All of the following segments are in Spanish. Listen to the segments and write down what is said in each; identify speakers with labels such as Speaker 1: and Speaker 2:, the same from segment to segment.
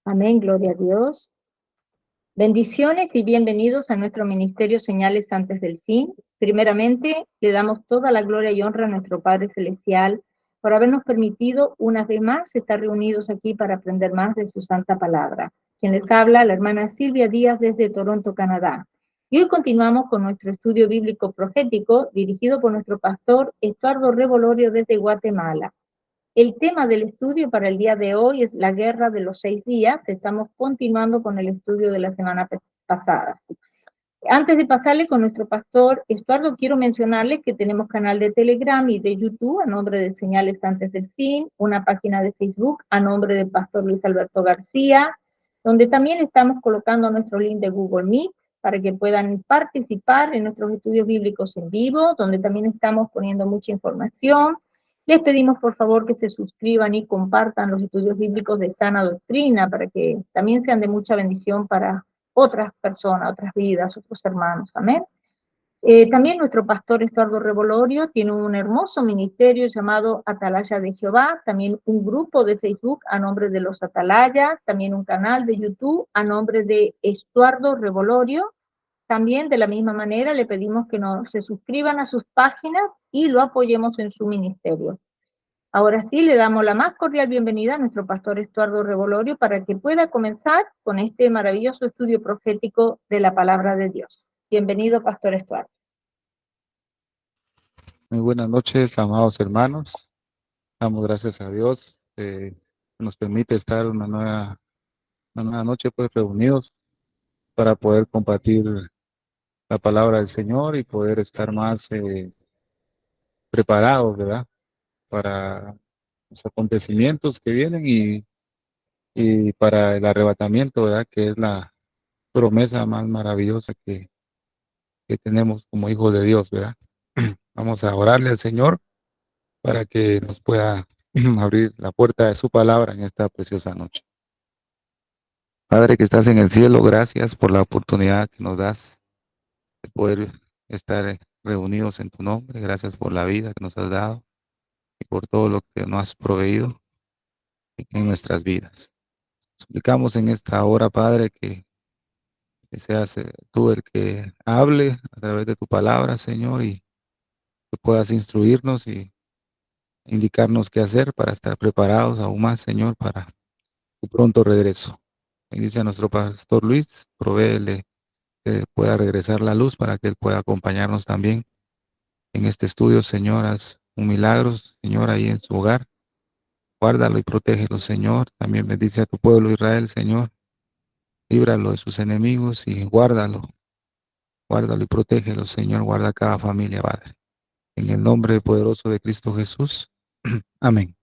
Speaker 1: Amén, gloria a Dios. Bendiciones y bienvenidos a nuestro ministerio Señales antes del fin. Primeramente, le damos toda la gloria y honra a nuestro Padre Celestial por habernos permitido una vez más estar reunidos aquí para aprender más de su santa palabra. Quien les habla, la hermana Silvia Díaz desde Toronto, Canadá. Y hoy continuamos con nuestro estudio bíblico profético dirigido por nuestro pastor Estuardo Revolorio desde Guatemala. El tema del estudio para el día de hoy es la guerra de los 6 días. Estamos continuando con el estudio de la semana pasada. Antes de pasarle con nuestro pastor Estuardo, quiero mencionarles que tenemos canal de Telegram y de YouTube a nombre de Señales Antes del Fin, una página de Facebook a nombre del pastor Luis Alberto García, donde también estamos colocando nuestro link de Google Meet para que puedan participar en nuestros estudios bíblicos en vivo, donde también estamos poniendo mucha información. Les pedimos por favor que se suscriban y compartan los estudios bíblicos de sana doctrina para que también sean de mucha bendición para otras personas, otras vidas, otros hermanos. Amén. También nuestro pastor Estuardo Revolorio tiene un hermoso ministerio llamado Atalaya de Jehová, también un grupo de Facebook a nombre de los Atalayas, también un canal de YouTube a nombre de Estuardo Revolorio. También de la misma manera le pedimos que se suscriban a sus páginas y lo apoyemos en su ministerio. Ahora sí, le damos la más cordial bienvenida a nuestro pastor Estuardo Revolorio para que pueda comenzar con este maravilloso estudio profético de la palabra de Dios. Bienvenido, pastor Estuardo.
Speaker 2: Muy buenas noches, amados hermanos. Damos gracias a Dios que nos permite estar una nueva noche pues reunidos para poder compartir la palabra del Señor y poder estar más preparados, ¿verdad? Para los acontecimientos que vienen y para el arrebatamiento, ¿verdad? Que es la promesa más maravillosa que tenemos como hijos de Dios, ¿verdad? Vamos a orarle al Señor para que nos pueda abrir la puerta de su palabra en esta preciosa noche. Padre que estás en el cielo, gracias por la oportunidad que nos das de poder estar reunidos en tu nombre. Gracias por la vida que nos has dado y por todo lo que nos has proveído en nuestras vidas. Suplicamos en esta hora, Padre, que seas tú el que hable a través de tu palabra, Señor, y que puedas instruirnos y indicarnos qué hacer para estar preparados aún más, Señor, para tu pronto regreso. Bendice a nuestro pastor Luis, provéele que pueda regresar la luz para que él pueda acompañarnos también en este estudio, Señor. Haz un milagro, Señor, ahí en su hogar. Guárdalo y protégelo, Señor. También bendice a tu pueblo Israel, Señor. Líbralo de sus enemigos y guárdalo. Guárdalo y protégelo, Señor. Guarda a cada familia, Padre. En el nombre poderoso de Cristo Jesús. Amén.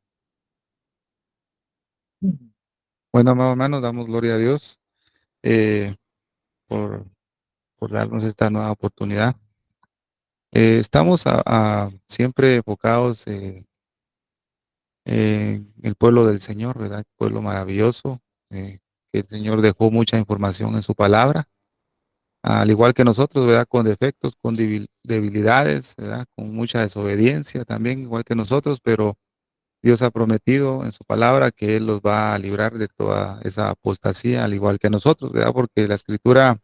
Speaker 2: Bueno, amados hermanos, damos gloria a Dios por darnos esta nueva oportunidad. Estamos siempre enfocados en el pueblo del Señor, ¿verdad? Pueblo maravilloso, que el Señor dejó mucha información en su palabra, al igual que nosotros, ¿verdad? Con defectos, con debilidades, ¿verdad? Con mucha desobediencia también, igual que nosotros, pero Dios ha prometido en su palabra que Él los va a librar de toda esa apostasía, al igual que nosotros, ¿verdad? Porque la Escritura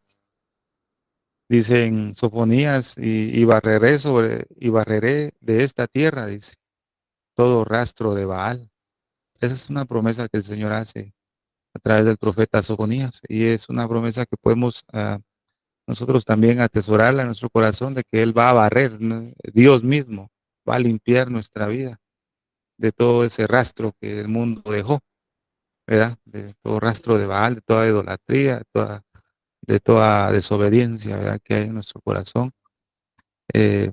Speaker 2: dice en Sofonías, y barreré de esta tierra, dice, todo rastro de Baal. Esa es una promesa que el Señor hace a través del profeta Sofonías, y es una promesa que podemos nosotros también atesorarla en nuestro corazón, de que Él va a barrer, ¿no? Dios mismo va a limpiar nuestra vida de todo ese rastro que el mundo dejó, ¿verdad? De todo rastro de Baal, de toda idolatría, de toda desobediencia, ¿verdad? Que hay en nuestro corazón. Eh,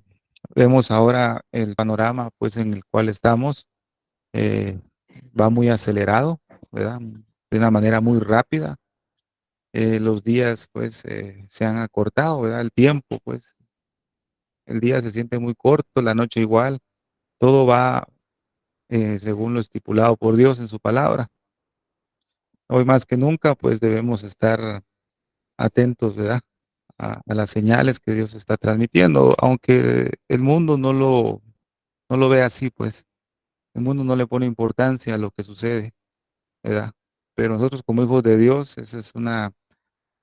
Speaker 2: Vemos ahora el panorama pues en el cual estamos, eh, va muy acelerado, ¿verdad? De una manera muy rápida. Los días pues se han acortado, ¿verdad? El tiempo pues, el día se siente muy corto, la noche igual, todo va según lo estipulado por Dios en su palabra. Hoy más que nunca pues debemos estar atentos, ¿verdad? A las señales que Dios está transmitiendo, aunque el mundo no lo ve así, pues el mundo no le pone importancia a lo que sucede, ¿verdad? pero nosotros como hijos de Dios, esa es una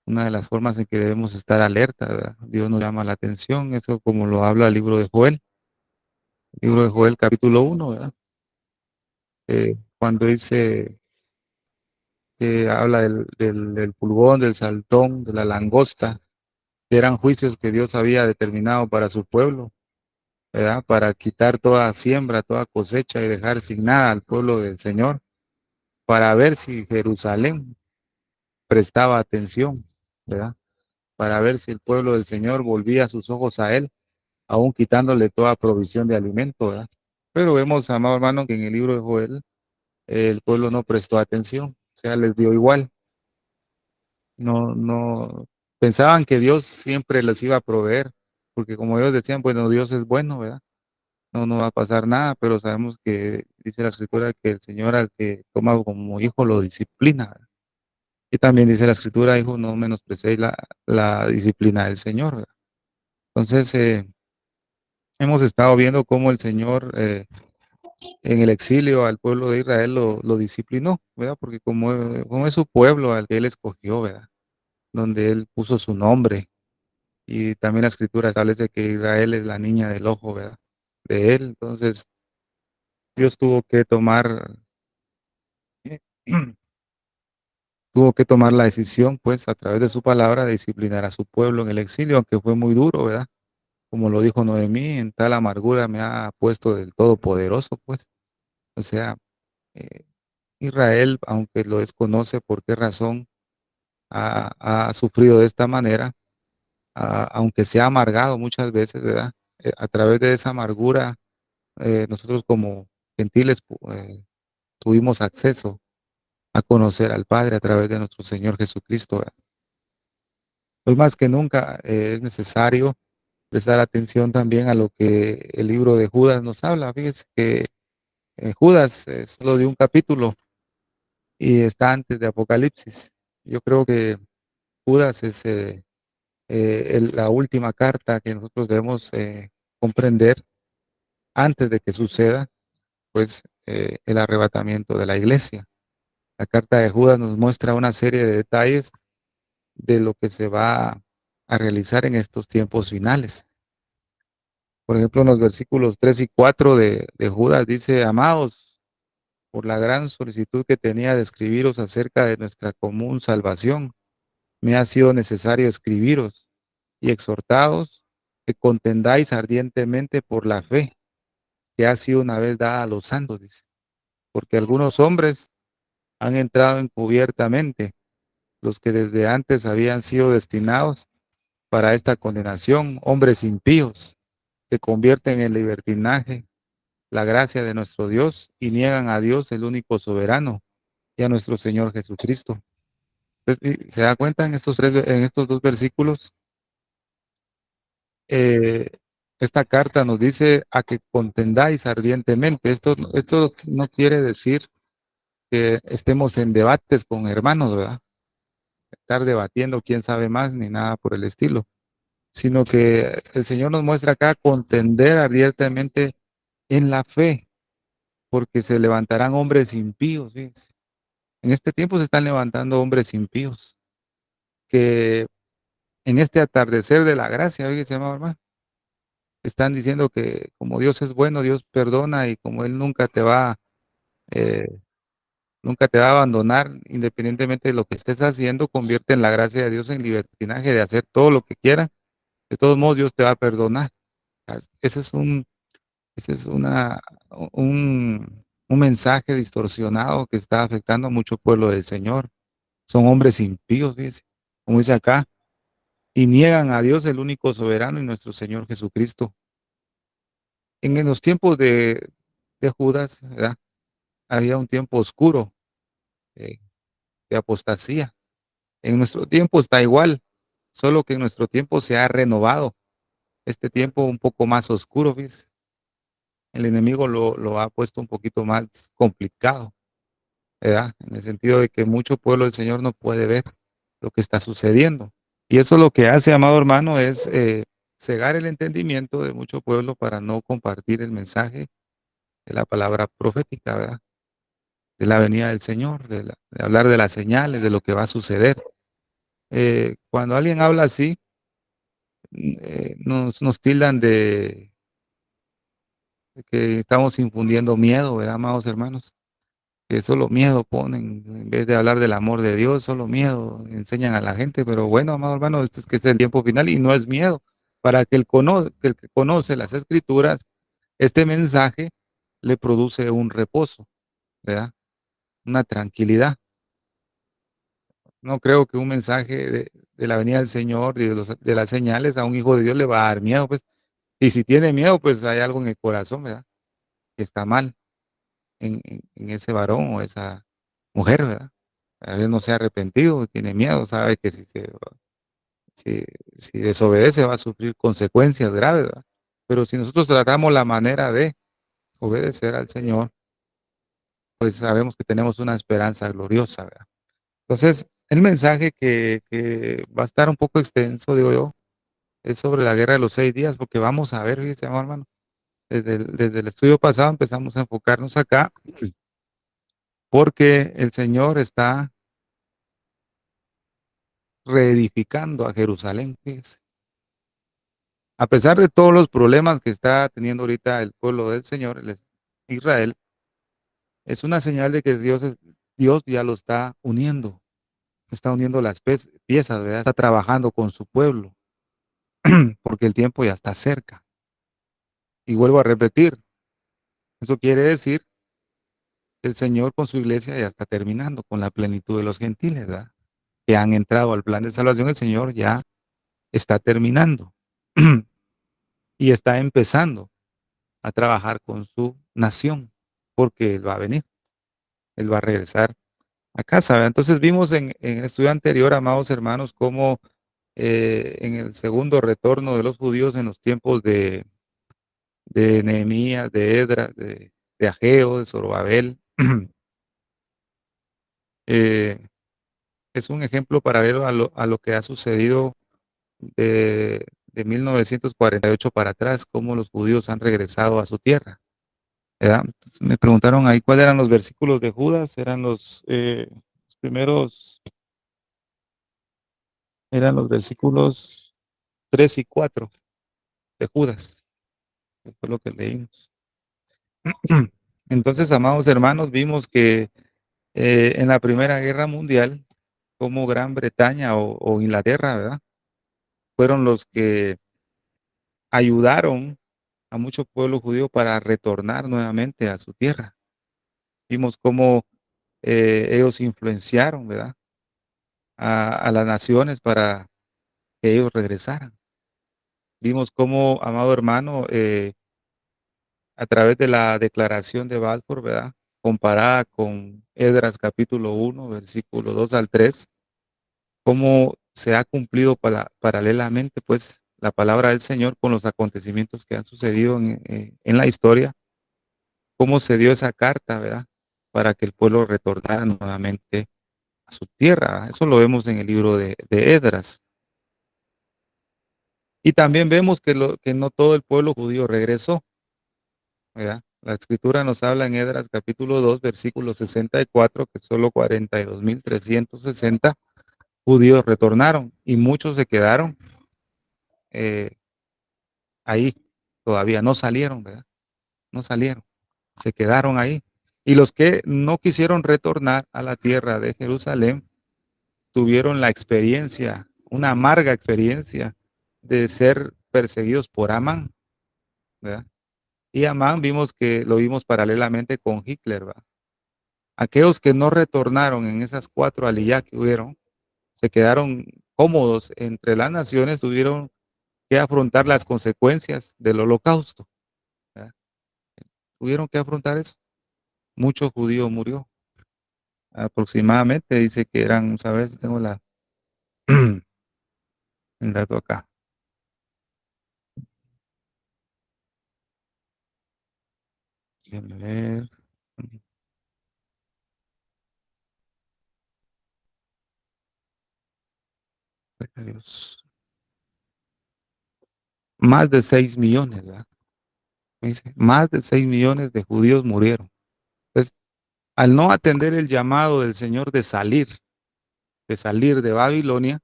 Speaker 2: de las formas en que debemos estar alerta, ¿verdad? Dios nos llama la atención, eso como lo habla el libro de Joel capítulo 1, ¿verdad? Cuando dice que habla del pulgón, del saltón, de la langosta, que eran juicios que Dios había determinado para su pueblo, ¿verdad? Para quitar toda siembra, toda cosecha y dejar sin nada al pueblo del Señor, para ver si Jerusalén prestaba atención, ¿verdad? Para ver si el pueblo del Señor volvía sus ojos a Él, aún quitándole toda provisión de alimento, ¿verdad? Pero vemos, amado hermano, que en el libro de Joel el pueblo no prestó atención, o sea, les dio igual, no, pensaban que Dios siempre les iba a proveer, porque como ellos decían, bueno, Dios es bueno, ¿verdad? No va a pasar nada, pero sabemos que dice la escritura que el Señor al que toma como hijo lo disciplina, ¿verdad? Y también dice la escritura, hijo, no menosprecéis la disciplina del Señor, ¿verdad? Entonces, hemos estado viendo cómo el Señor en el exilio al pueblo de Israel lo disciplinó, ¿verdad? Porque como es su pueblo al que Él escogió, ¿verdad? Donde Él puso su nombre. Y también la escritura establece que Israel es la niña del ojo, ¿verdad? De Él. Entonces, Dios tuvo que tomar la decisión, pues, a través de su palabra, de disciplinar a su pueblo en el exilio, aunque fue muy duro, ¿verdad? Como lo dijo Noemí, en tal amargura me ha puesto el Todopoderoso, pues. O sea, eh, Israel, aunque lo desconoce por qué razón ha sufrido de esta manera, aunque se ha amargado muchas veces, ¿verdad? A través de esa amargura, nosotros como gentiles tuvimos acceso a conocer al Padre a través de nuestro Señor Jesucristo, ¿verdad? Hoy más que nunca es necesario prestar atención también a lo que el libro de Judas nos habla. Fíjese que Judas es solo de un capítulo y está antes de Apocalipsis. Yo creo que Judas es la última carta que nosotros debemos comprender antes de que suceda, pues, el arrebatamiento de la iglesia. La carta de Judas nos muestra una serie de detalles de lo que se va a realizar en estos tiempos finales. Por ejemplo, en los versículos 3 y 4 de Judas dice, amados, por la gran solicitud que tenía de escribiros acerca de nuestra común salvación, me ha sido necesario escribiros y exhortados que contendáis ardientemente por la fe que ha sido una vez dada a los santos, dice, porque algunos hombres han entrado encubiertamente, los que desde antes habían sido destinados para esta condenación, hombres impíos, que convierten en libertinaje la gracia de nuestro Dios y niegan a Dios, el único soberano, y a nuestro Señor Jesucristo. Entonces, ¿se da cuenta en estos dos versículos? Eh, esta carta nos dice a que contendáis ardientemente. Esto no quiere decir que estemos en debates con hermanos, ¿verdad? Estar debatiendo quién sabe más ni nada por el estilo, sino que el Señor nos muestra acá contender ardientemente en la fe, porque se levantarán hombres impíos, fíjense. En este tiempo se están levantando hombres impíos, que en este atardecer de la gracia, fíjese, amado hermano, están diciendo que como Dios es bueno, Dios perdona y como Él eh, nunca te va a abandonar, independientemente de lo que estés haciendo, convierte en la gracia de Dios en libertinaje de hacer todo lo que quiera. De todos modos, Dios te va a perdonar. Ese es ese es un mensaje distorsionado que está afectando a mucho pueblo del Señor. Son hombres impíos, fíjense, como dice acá, y niegan a Dios, el único soberano y nuestro Señor Jesucristo. En los tiempos de Judas, ¿verdad? Había un tiempo oscuro eh, de apostasía. En nuestro tiempo está igual, solo que en nuestro tiempo se ha renovado. Este tiempo un poco más oscuro, ¿ves? El enemigo lo ha puesto un poquito más complicado, ¿verdad? En el sentido de que mucho pueblo del Señor no puede ver lo que está sucediendo. Y eso lo que hace, amado hermano, es cegar el entendimiento de mucho pueblo para no compartir el mensaje de la palabra profética, ¿verdad? de la venida del Señor, de hablar de las señales, de lo que va a suceder. Cuando alguien habla así, nos tildan de que estamos infundiendo miedo, ¿verdad, amados hermanos? Que solo miedo ponen, en vez de hablar del amor de Dios, solo miedo enseñan a la gente, pero bueno, amado hermano, esto es que es el tiempo final y no es miedo. Para que el que conoce las escrituras, este mensaje le produce un reposo, ¿verdad? Una tranquilidad. No creo que un mensaje de la venida del Señor y de las señales a un hijo de Dios le va a dar miedo, pues. Y si tiene miedo, pues hay algo en el corazón, ¿verdad? Que está mal en ese varón o esa mujer, ¿verdad? A veces no se ha arrepentido, tiene miedo, sabe que si, si desobedece va a sufrir consecuencias graves, ¿verdad? Pero si nosotros tratamos la manera de obedecer al Señor, pues sabemos que tenemos una esperanza gloriosa, ¿verdad? Entonces, el mensaje que va a estar un poco extenso, digo yo, es sobre la guerra de los 6 días, porque vamos a ver, fíjese, hermano, desde el estudio pasado empezamos a enfocarnos acá, porque el Señor está reedificando a Jerusalén, fíjese. A pesar de todos los problemas que está teniendo ahorita el pueblo del Señor, Israel, es una señal de que Dios ya lo está uniendo las piezas, ¿verdad? Está trabajando con su pueblo, porque el tiempo ya está cerca. Y vuelvo a repetir, eso quiere decir que el Señor con su iglesia ya está terminando con la plenitud de los gentiles, ¿verdad? Que han entrado al plan de salvación, el Señor ya está terminando y está empezando a trabajar con su nación, porque Él va a venir, Él va a regresar a casa, ¿verdad? Entonces vimos en el estudio anterior, amados hermanos, cómo en el segundo retorno de los judíos en los tiempos de Nehemías, de Edras, de Ageo, de Zorobabel, eh, es un ejemplo paralelo a lo que ha sucedido de 1948 para atrás, cómo los judíos han regresado a su tierra, ¿verdad? Entonces, me preguntaron ahí cuáles eran los versículos de Judas, eran los primeros, eran los versículos 3 y 4 de Judas, que fue lo que leímos. Entonces, amados hermanos, vimos que en la Primera Guerra Mundial, como Gran Bretaña o Inglaterra, ¿verdad? Fueron los que ayudaron a muchos pueblos judíos para retornar nuevamente a su tierra. Vimos cómo ellos influenciaron, ¿verdad? A las naciones para que ellos regresaran. Vimos cómo, amado hermano, a través de la declaración de Balfour, ¿verdad? Comparada con Esdras capítulo 1, versículo 2 al 3, cómo se ha cumplido paralelamente, pues, la palabra del Señor con los acontecimientos que han sucedido en la historia, cómo se dio esa carta, ¿verdad? Para que el pueblo retornara nuevamente a su tierra. Eso lo vemos en el libro de Esdras. Y también vemos que no todo el pueblo judío regresó, ¿verdad? La escritura nos habla en Esdras capítulo 2, versículo 64, que solo 42.360 judíos retornaron y muchos se quedaron eh, ahí, todavía no salieron, ¿verdad? No salieron, se quedaron ahí. Y los que no quisieron retornar a la tierra de Jerusalén tuvieron la experiencia, una amarga experiencia de ser perseguidos por Amán, ¿verdad? Y Amán vimos que lo vimos paralelamente con Hitler, ¿verdad? Aquellos que no retornaron en esas 4 aliyá que hubieron, se quedaron cómodos entre las naciones, tuvieron que afrontar las consecuencias del holocausto, ¿verdad? Tuvieron que afrontar eso. Mucho judío murió. Aproximadamente dice que eran, ¿sabes? Tengo el dato acá. Déjenme ver. Dios. Más de 6 millones, ¿verdad? Me dice, más de 6 millones de judíos murieron. Entonces, Al no atender el llamado del Señor de salir de Babilonia,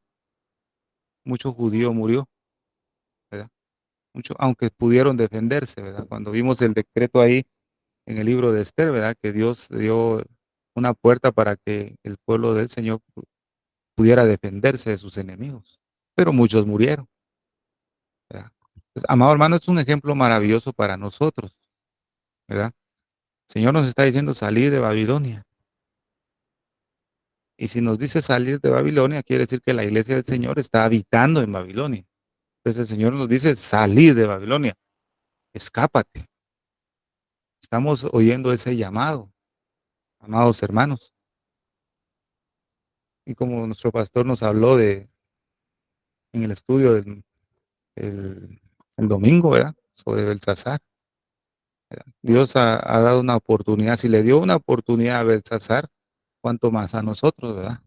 Speaker 2: mucho judío murió, ¿verdad? Mucho, aunque pudieron defenderse, ¿verdad? Cuando vimos el decreto ahí en el libro de Esther, ¿verdad? Que Dios dio una puerta para que el pueblo del Señor pudiera defenderse de sus enemigos, pero muchos murieron, ¿verdad? Pues, amado hermano, es un ejemplo maravilloso para nosotros, ¿verdad? El Señor nos está diciendo salir de Babilonia. Y si nos dice salir de Babilonia, quiere decir que la iglesia del Señor está habitando en Babilonia. Entonces el Señor nos dice salir de Babilonia, escápate. Estamos oyendo ese llamado, amados hermanos. Y como nuestro pastor nos habló en el estudio el, el domingo, ¿verdad? Sobre Belsasar. Dios ha dado una oportunidad. Si le dio una oportunidad a Belsasar, cuánto más a nosotros, ¿verdad?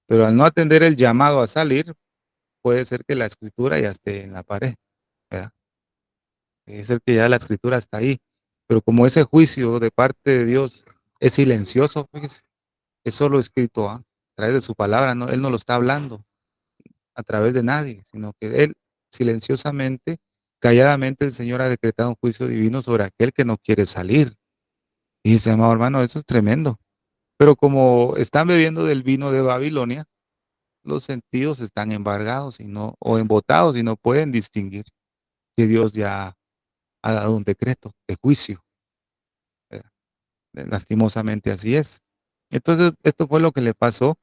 Speaker 2: Pero al no atender el llamado a salir, puede ser que la escritura ya esté en la pared, ¿verdad? Puede ser que ya la escritura está ahí. Pero como ese juicio de parte de Dios es silencioso, fíjese, es solo escrito a través de su palabra, no, Él no lo está hablando a través de nadie, sino que Él silenciosamente, calladamente, el Señor ha decretado un juicio divino sobre aquel que no quiere salir. Y dice, amado hermano, eso es tremendo. Pero como están bebiendo del vino de Babilonia, los sentidos están embargados y no, o embotados y no pueden distinguir que Dios ya ha dado un decreto de juicio. ¿Verdad? Lastimosamente así es. Entonces, esto fue lo que le pasó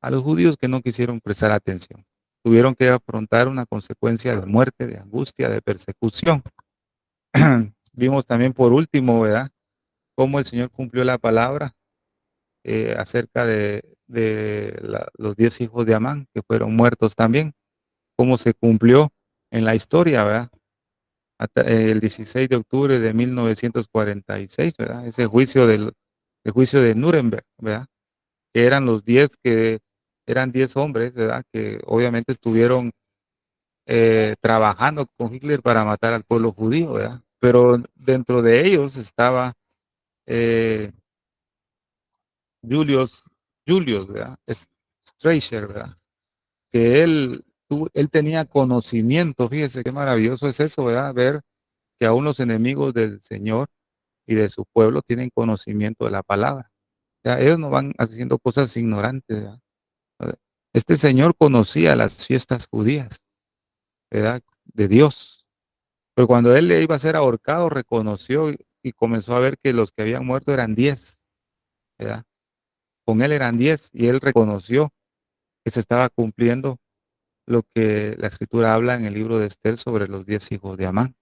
Speaker 2: a los judíos que no quisieron prestar atención. Tuvieron que afrontar una consecuencia de muerte, de angustia, de persecución. Vimos también por último, ¿verdad? Cómo el Señor cumplió la palabra acerca de los 10 hijos de Amán, que fueron muertos también, cómo se cumplió en la historia, ¿verdad? El 16 de octubre de 1946, ¿verdad? Ese juicio el juicio de Nuremberg, ¿verdad? Que eran los 10 que eran 10 hombres, ¿verdad? Que obviamente estuvieron trabajando con Hitler para matar al pueblo judío, ¿verdad? Pero dentro de ellos estaba eh, Julius, Julius, ¿verdad? Streicher, ¿verdad? Que él tenía conocimiento, fíjese qué maravilloso es eso, ¿verdad? Ver que aún los enemigos del Señor y de su pueblo tienen conocimiento de la palabra. Ya, ellos no van haciendo cosas ignorantes, ¿verdad? Este señor conocía las fiestas judías, ¿verdad? De Dios. Pero cuando él le iba a ser ahorcado, reconoció y comenzó a ver que los que habían muerto eran 10, ¿verdad? Con él eran 10 y él reconoció que se estaba cumpliendo lo que la escritura habla en el libro de Esther sobre los 10 hijos de Amán.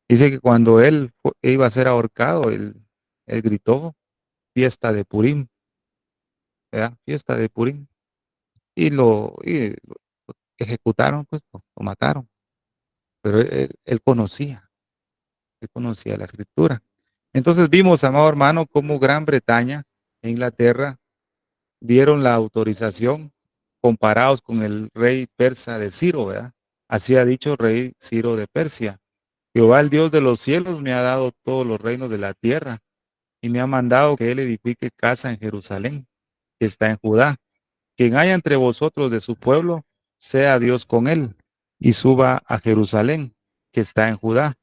Speaker 2: Dice que cuando él iba a ser ahorcado, él gritó fiesta de Purim, ¿verdad? Fiesta de Purim. Y lo ejecutaron, pues lo mataron. Pero él conocía la escritura. Entonces vimos, amado hermano, cómo Gran Bretaña e Inglaterra dieron la autorización comparados con el rey persa de Ciro, ¿verdad? Así ha dicho el rey Ciro de Persia. Jehová, el Dios de los cielos, me ha dado todos los reinos de la tierra y me ha mandado que él edifique casa en Jerusalén, que está en Judá. Quien haya entre vosotros de su pueblo, sea Dios con él, y suba a Jerusalén, que está en Judá,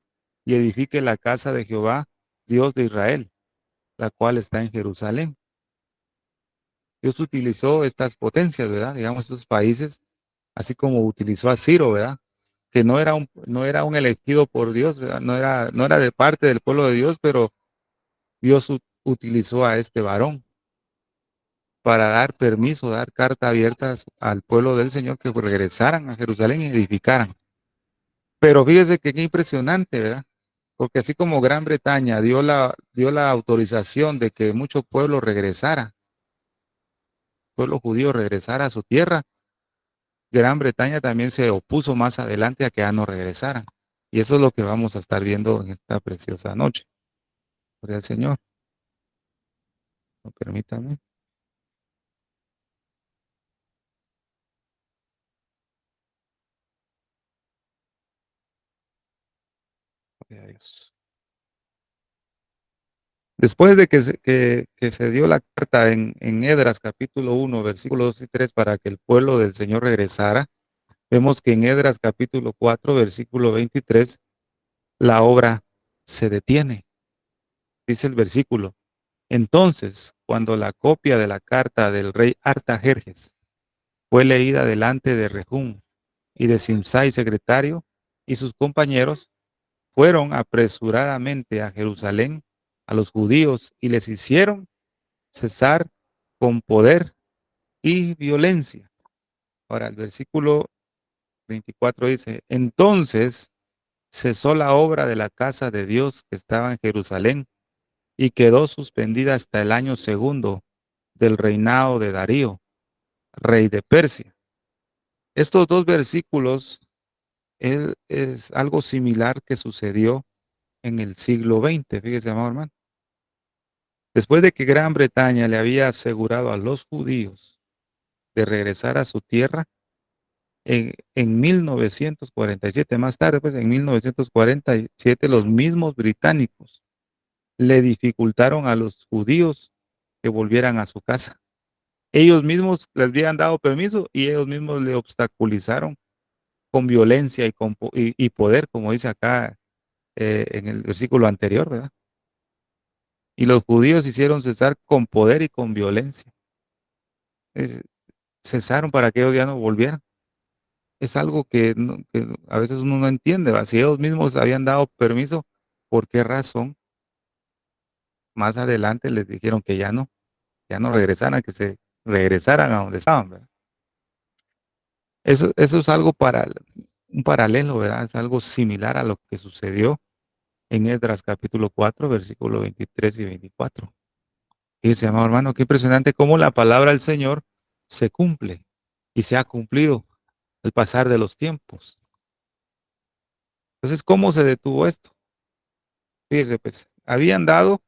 Speaker 2: y edifique la casa de Jehová, Dios de Israel, la cual está en Jerusalén. Dios utilizó estas potencias, ¿verdad? Digamos, estos países, así como utilizó a Ciro, ¿verdad? Que no era un elegido por Dios, ¿verdad? No era de parte del pueblo de Dios, pero Dios utilizó a este varón para dar permiso, dar carta abierta al pueblo del Señor que regresaran a Jerusalén y edificaran. Pero fíjese que qué impresionante, ¿verdad? Porque así como Gran Bretaña dio la autorización de que mucho pueblo regresara, pueblo judío regresara a su tierra, Gran Bretaña también se opuso más adelante a que ya no regresaran. Y eso es lo que vamos a estar viendo en esta preciosa noche. Gloria al Señor. No, permítame. Gloria a Dios. Después de que se dio la carta en Edras capítulo 1, versículos 2 y 3 para que el pueblo del Señor regresara, vemos que en Edras capítulo 4, versículo 23, la obra se detiene. Dice el versículo: entonces, cuando la copia de la carta del rey Artajerjes fue leída delante de Rehum y de Simsai secretario y sus compañeros, fueron apresuradamente a Jerusalén a los judíos y les hicieron cesar con poder y violencia. Ahora, el versículo 24 dice: entonces cesó la obra de la casa de Dios que estaba en Jerusalén y quedó suspendida hasta el año segundo del reinado de Darío, rey de Persia. Estos dos versículos es algo similar que sucedió en el siglo XX, fíjese, amado hermano. Después de que Gran Bretaña le había asegurado a los judíos de regresar a su tierra, en 1947, más tarde, pues en 1947, los mismos británicos le dificultaron a los judíos que volvieran a su casa. Ellos mismos les habían dado permiso y ellos mismos le obstaculizaron con violencia y poder, como dice acá en el versículo anterior, ¿verdad? Y los judíos hicieron cesar con poder y con violencia. Es- Cesaron para que ellos ya no volvieran. Es algo que a veces uno no entiende, ¿va? Si ellos mismos habían dado permiso, ¿por qué razón más adelante les dijeron que ya no regresaran, que se regresaran a donde estaban, ¿verdad? Eso es algo un paralelo, ¿verdad? Es algo similar a lo que sucedió en Esdras capítulo 4, versículos 23 y 24. Fíjese, amado hermano, qué impresionante cómo la palabra del Señor se cumple y se ha cumplido al pasar de los tiempos. Entonces, ¿cómo se detuvo esto? Fíjese, pues, habían dado,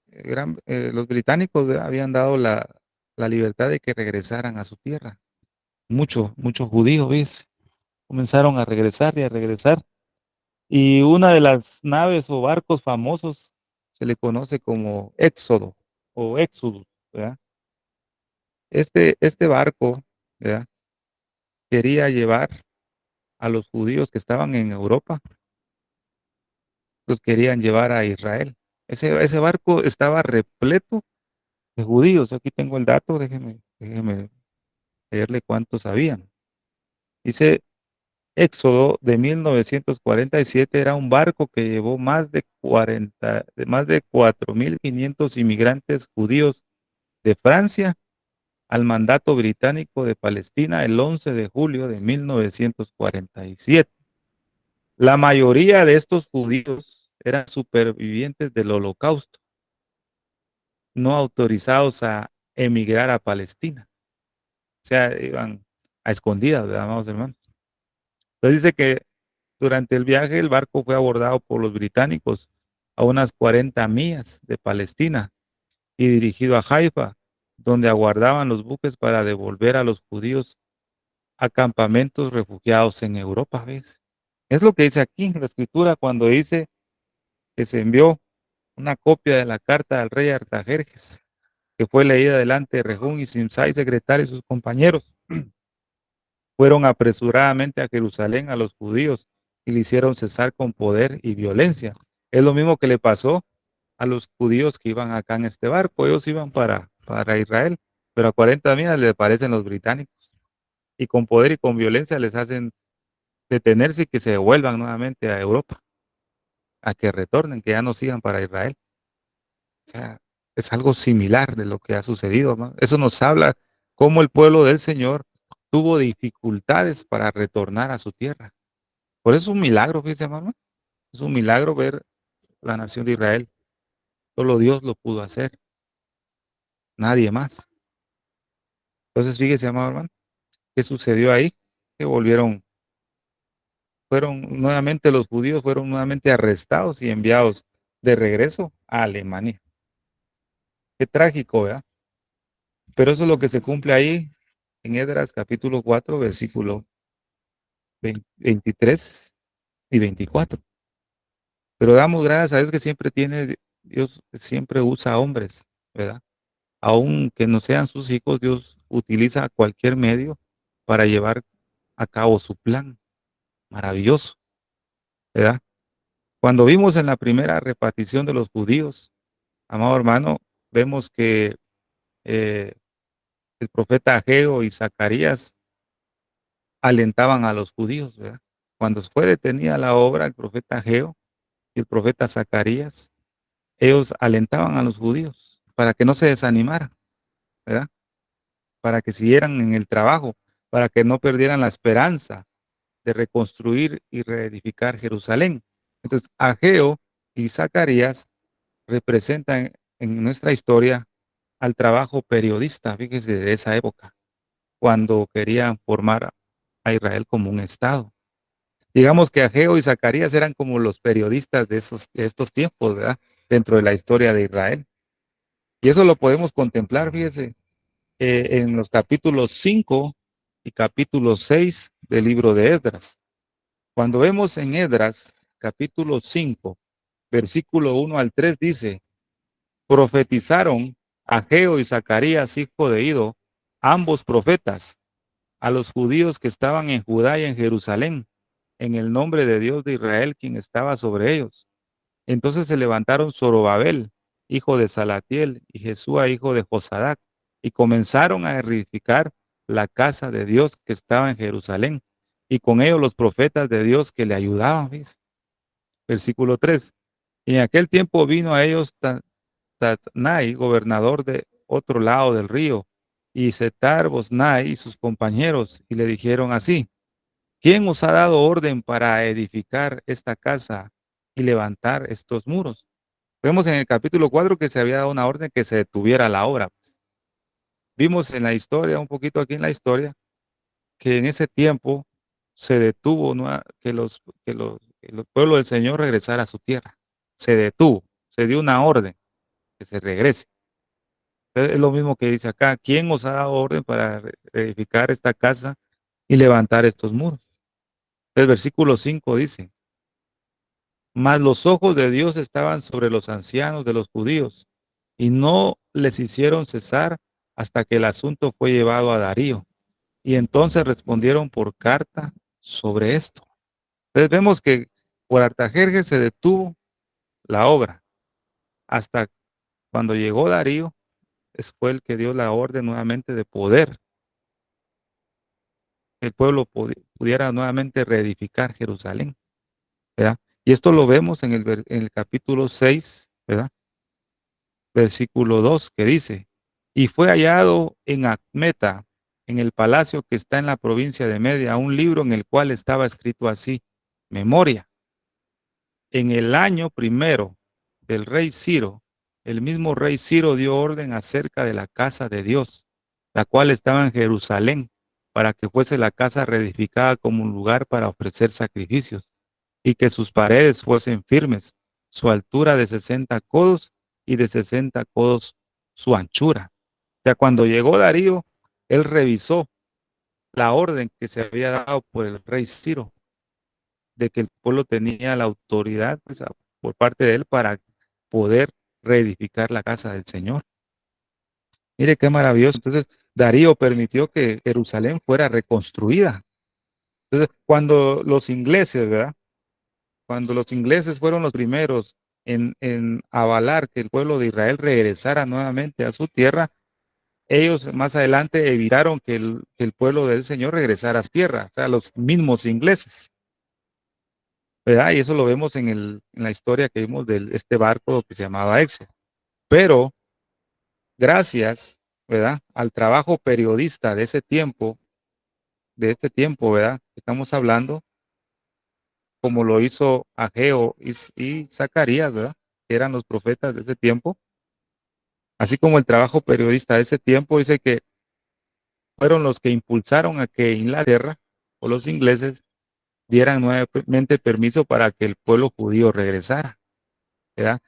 Speaker 2: los británicos, ¿verdad?, habían dado la libertad de que regresaran a su tierra. Muchos judíos, ¿ves? Comenzaron a regresar y a regresar. Y una de las naves o barcos famosos se le conoce como Éxodo o Éxodus, ¿verdad? Este barco, ¿verdad?, quería llevar a los judíos que estaban en Europa, los querían llevar a Israel. Ese barco estaba repleto de judíos. Aquí tengo el dato, déjeme leerle cuántos habían. Dice: Éxodo de 1947 era un barco que llevó más de 4.500 inmigrantes judíos de Francia al mandato británico de Palestina el 11 de julio de 1947. La mayoría de estos judíos eran supervivientes del Holocausto, no autorizados a emigrar a Palestina. O sea, iban a escondidas, ¿verdad, amados hermanos? Entonces dice que durante el viaje el barco fue abordado por los británicos a unas 40 millas de Palestina y dirigido a Haifa, donde aguardaban los buques para devolver a los judíos a campamentos refugiados en Europa, ¿ves? Es lo que dice aquí en la escritura cuando dice que se envió una copia de la carta al rey Artajerjes, que fue leída delante de Rehum y Simsai, secretario y sus compañeros. Fueron apresuradamente a Jerusalén a los judíos y le hicieron cesar con poder y violencia. Es lo mismo que le pasó a los judíos que iban acá en este barco. Ellos iban para Israel, pero a 40 millas les aparecen los británicos y con poder y con violencia les hacen detenerse y que se devuelvan nuevamente a Europa, a que retornen, que ya no sigan para Israel. O sea, es algo similar de lo que ha sucedido, ¿no? Eso nos habla cómo el pueblo del Señor tuvo dificultades para retornar a su tierra. Por eso es un milagro, fíjese, hermano. Es un milagro ver la nación de Israel. Solo Dios lo pudo hacer, nadie más. Entonces, fíjese, amado hermano, ¿qué sucedió ahí? Que fueron nuevamente los judíos, fueron nuevamente arrestados y enviados de regreso a Alemania. Qué trágico, ¿verdad? Pero eso es lo que se cumple ahí en Esdras capítulo 4, versículo 23 y 24. Pero damos gracias a Dios que siempre tiene Dios siempre usa hombres, ¿verdad? Aunque no sean sus hijos, Dios utiliza cualquier medio para llevar a cabo su plan. Maravilloso, ¿verdad? Cuando vimos en la primera repartición de los judíos, amado hermano, vemos que eh, el profeta Ageo y Zacarías alentaban a los judíos, ¿verdad? Cuando fue detenida la obra, el profeta Ageo y el profeta Zacarías, ellos alentaban a los judíos para que no se desanimaran, ¿verdad? Para que siguieran en el trabajo, para que no perdieran la esperanza de reconstruir y reedificar Jerusalén. Entonces, Ageo y Zacarías representan en nuestra historia al trabajo periodista, fíjese, de esa época, cuando querían formar a Israel como un estado. Digamos que Ageo y Zacarías eran como los periodistas de estos tiempos, ¿verdad? Dentro de la historia de Israel. Y eso lo podemos contemplar, fíjese, en los capítulos 5 y capítulo 6 del libro de Esdras. Cuando vemos en Esdras, capítulo 5, versículo 1 al 3, dice, profetizaron Ageo y Zacarías, hijo de Ido, ambos profetas, a los judíos que estaban en Judá y en Jerusalén, en el nombre de Dios de Israel, quien estaba sobre ellos. Entonces se levantaron Zorobabel, hijo de Salatiel, y Jesúa, hijo de Josadac, y comenzaron a edificar la casa de Dios que estaba en Jerusalén, y con ellos los profetas de Dios que le ayudaban. ¿Ves? Versículo 3. Y en aquel tiempo vino a ellos Tatnai, gobernador de otro lado del río, y Setar Bosnai y sus compañeros, y le dijeron así, ¿quién os ha dado orden para edificar esta casa y levantar estos muros? Vemos en el capítulo 4 que se había dado una orden que se detuviera la obra. Pues. Vimos en la historia, un poquito aquí en la historia, que en ese tiempo se detuvo, ¿no? Que el pueblo del Señor regresara a su tierra. Se detuvo, se dio una orden que se regrese. Es lo mismo que dice acá, ¿quién os ha dado orden para edificar esta casa y levantar estos muros? El versículo 5 dice, mas los ojos de Dios estaban sobre los ancianos de los judíos y no les hicieron cesar hasta que el asunto fue llevado a Darío. Y entonces respondieron por carta sobre esto. Entonces vemos que por Artajerjes se detuvo la obra hasta cuando llegó Darío, fue el que dio la orden nuevamente de poder que el pueblo pudiera nuevamente reedificar Jerusalén, ¿verdad? Y esto lo vemos en el capítulo 6, ¿verdad? Versículo 2, que dice, y fue hallado en Acmeta, en el palacio que está en la provincia de Media, un libro en el cual estaba escrito así, memoria. En el año primero del rey Ciro, el mismo rey Ciro dio orden acerca de la casa de Dios, la cual estaba en Jerusalén, para que fuese la casa reedificada como un lugar para ofrecer sacrificios, y que sus paredes fuesen firmes, su altura de 60 codos y de 60 codos su anchura. O sea, cuando llegó Darío, él revisó la orden que se había dado por el rey Ciro, de que el pueblo tenía la autoridad pues, por parte de él para poder reedificar la casa del Señor. Mire qué maravilloso. Entonces, Darío permitió que Jerusalén fuera reconstruida. Entonces, cuando los ingleses, ¿verdad? Cuando los ingleses fueron los primeros en avalar que el pueblo de Israel regresara nuevamente a su tierra, ellos más adelante evitaron que el pueblo del Señor regresara a su tierra, o sea, los mismos ingleses. ¿Verdad? Y eso lo vemos en la historia que vimos de este barco que se llamaba Éxodo. Pero gracias, ¿verdad? Al trabajo periodista de este tiempo, ¿verdad? Estamos hablando, como lo hizo Ageo y Zacarías, ¿verdad? Que eran los profetas de ese tiempo. Así como el trabajo periodista de ese tiempo dice que fueron los que impulsaron a que Inglaterra o los ingleses dieran nuevamente permiso para que el pueblo judío regresara, ¿verdad?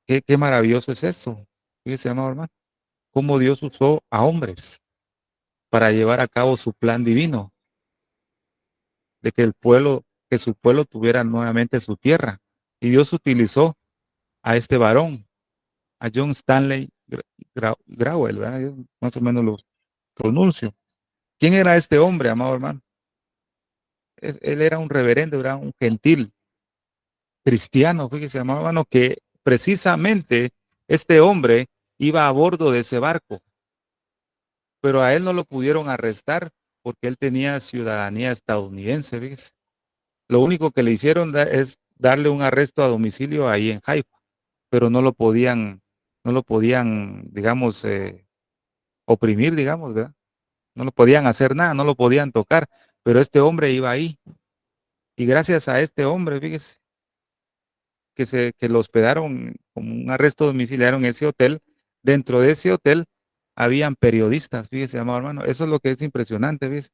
Speaker 2: Qué maravilloso es eso. Fíjese, amado hermano, cómo Dios usó a hombres para llevar a cabo su plan divino, de que que su pueblo tuviera nuevamente su tierra. Y Dios utilizó a este varón, a John Stanley Grauel, ¿verdad? Yo más o menos lo pronuncio. ¿Quién era este hombre, amado hermano? Él era un reverendo, era un gentil cristiano, fíjese, amado hermano, que precisamente este hombre iba a bordo de ese barco, pero a él no lo pudieron arrestar porque él tenía ciudadanía estadounidense, fíjese. Lo único que le hicieron es darle un arresto a domicilio ahí en Haifa, pero no lo podían, digamos, oprimir, digamos, ¿verdad? No lo podían hacer nada, no lo podían tocar, pero este hombre iba ahí. Y gracias a este hombre, fíjese, que lo hospedaron como un arresto domiciliario en ese hotel, dentro de ese hotel habían periodistas, fíjese, amado hermano. Eso es lo que es impresionante, fíjese,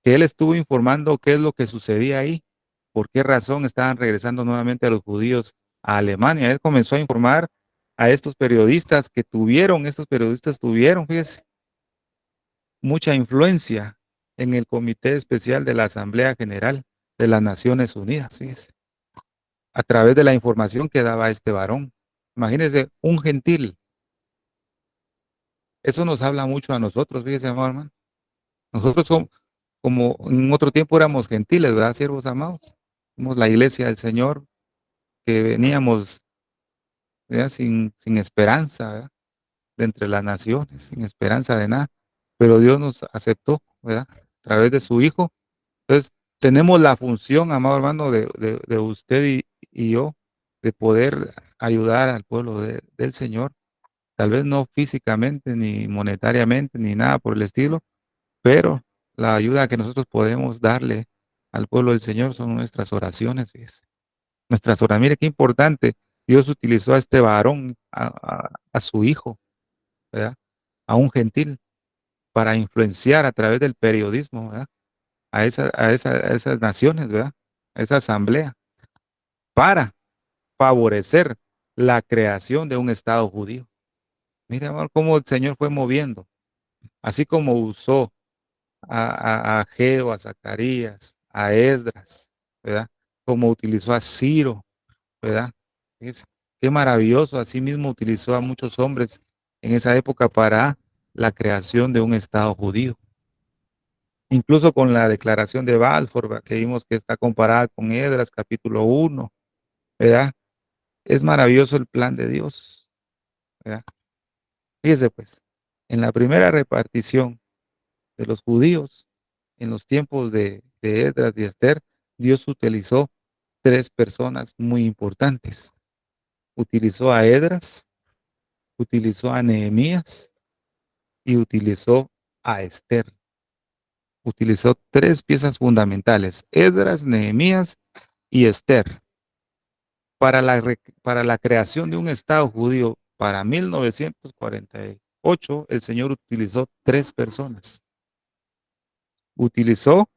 Speaker 2: que él estuvo informando qué es lo que sucedía ahí, por qué razón estaban regresando nuevamente a los judíos a Alemania. Él comenzó a informar a estos periodistas tuvieron, fíjese, mucha influencia en el Comité Especial de la Asamblea General de las Naciones Unidas, fíjese, a través de la información que daba este varón. Imagínense, un gentil. Eso nos habla mucho a nosotros, fíjese, amado hermano. Nosotros somos, como en otro tiempo éramos gentiles, ¿verdad, siervos amados? Somos la iglesia del Señor, que veníamos, ¿verdad? Sin esperanza, ¿verdad? De entre las naciones, sin esperanza de nada. Pero Dios nos aceptó, ¿verdad? A través de su Hijo. Entonces, tenemos la función, amado hermano, de usted y yo, de poder ayudar al pueblo del Señor. Tal vez no físicamente, ni monetariamente, ni nada por el estilo, pero la ayuda que nosotros podemos darle al pueblo del Señor son nuestras oraciones, ¿ves? Nuestras oraciones. Mire qué importante. Dios utilizó a este varón, a su hijo, ¿verdad? A un gentil, para influenciar a través del periodismo, ¿verdad? A esas naciones, ¿verdad? A esa asamblea, para favorecer la creación de un Estado judío. Mire, amor, cómo el Señor fue moviendo, así como usó a Ageo, a Zacarías, a Esdras, ¿verdad? Como utilizó a Ciro, ¿verdad? Qué maravilloso. Asimismo utilizó a muchos hombres en esa época para la creación de un Estado judío. Incluso con la declaración de Balfour, ¿verdad? Que vimos que está comparada con Esdras, capítulo 1, ¿verdad? Es maravilloso el plan de Dios, ¿verdad? Fíjese pues, en la primera repartición de los judíos, en los tiempos de Esdras y Esther, Dios utilizó tres personas muy importantes. Utilizó a Esdras, utilizó a Nehemías y utilizó a Esther. Utilizó tres piezas fundamentales, Esdras, Nehemías y Esther, para la creación de un Estado judío. Para 1948, el Señor utilizó tres personas. Utilizó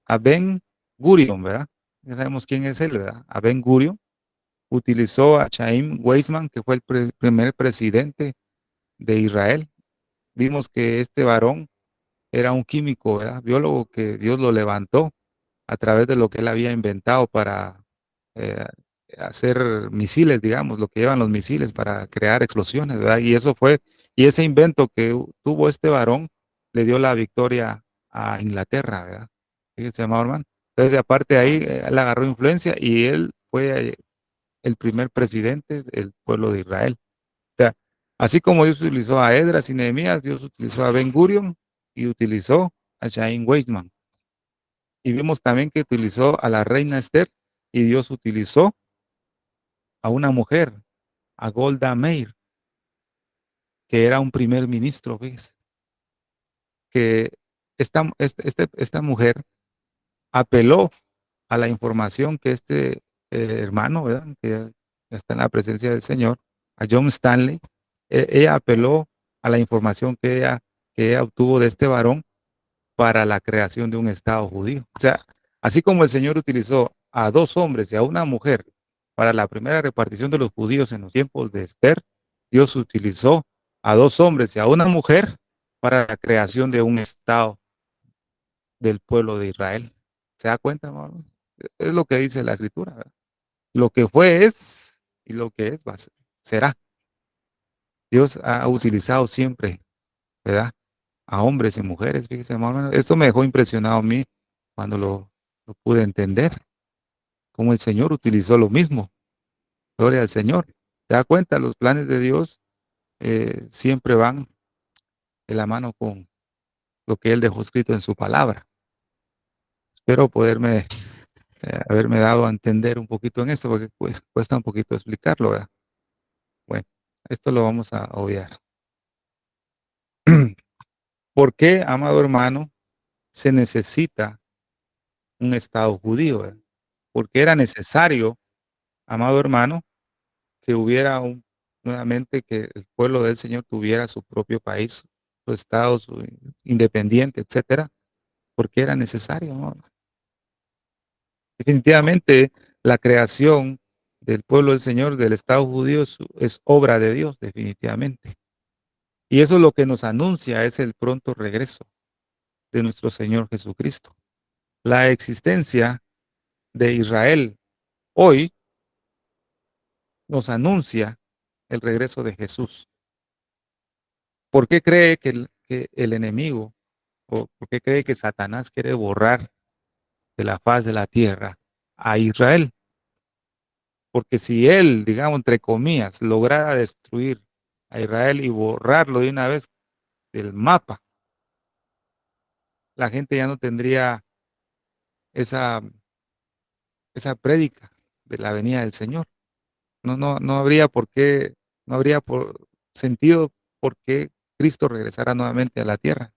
Speaker 2: a Ben Gurion, ¿verdad? Ya sabemos quién es él, ¿verdad? A Ben Gurion. Utilizó a Chaim Weizmann, que fue el primer presidente de Israel. Vimos que este varón era un químico, ¿verdad? Biólogo, que Dios lo levantó a través de lo que él había inventado para eh, hacer misiles, digamos, lo que llevan los misiles para crear explosiones, ¿verdad? Y ese invento que tuvo este varón le dio la victoria a Inglaterra, ¿verdad? Fíjese, amado hermano. Entonces, aparte de ahí, él agarró influencia y él fue el primer presidente del pueblo de Israel. O sea, así como Dios utilizó a Esdras y Nehemías, Dios utilizó a Ben Gurion y utilizó a Chaim Weizmann. Y vimos también que utilizó a la reina Esther y Dios utilizó a una mujer, a Golda Meir, que era un primer ministro, ¿ves? Que esta mujer apeló a la información que hermano, ¿verdad? Que está en la presencia del Señor, a John Stanley. Ella apeló a la información que ella obtuvo de este varón para la creación de un Estado judío. O sea, así como el Señor utilizó a dos hombres y a una mujer para la primera repartición de los judíos en los tiempos de Esther, Dios utilizó a dos hombres y a una mujer para la creación de un Estado del pueblo de Israel. ¿Se da cuenta, hermano? Es lo que dice la Escritura, ¿verdad? Lo que fue es, y lo que es, será. Dios ha utilizado siempre, ¿verdad? A hombres y mujeres, fíjese, hermano. Esto me dejó impresionado a mí cuando lo pude entender, cómo el Señor utilizó lo mismo. Gloria al Señor. ¿Te das cuenta? Los planes de Dios siempre van de la mano con lo que Él dejó escrito en su palabra. Espero poderme haberme dado a entender un poquito en esto, porque pues cuesta un poquito explicarlo, ¿verdad? Bueno, esto lo vamos a obviar. ¿Por qué, amado hermano, se necesita un Estado judío, ¿verdad? Porque era necesario, amado hermano, que hubiera nuevamente que el pueblo del Señor tuviera su propio país, su Estado, su independiente, etcétera, porque era necesario, ¿no? Definitivamente, la creación del pueblo del Señor, del Estado judío, es obra de Dios, definitivamente. Y eso es lo que nos anuncia, es el pronto regreso de nuestro Señor Jesucristo. La existencia de Israel hoy nos anuncia el regreso de Jesús. ¿Por qué cree que el enemigo, o por qué cree que Satanás quiere borrar de la faz de la tierra a Israel? Porque si él, digamos, entre comillas, lograra destruir a Israel y borrarlo de una vez del mapa, la gente ya no tendría esa, esa prédica de la venida del Señor. No habría por qué, no habría sentido por qué Cristo regresara nuevamente a la tierra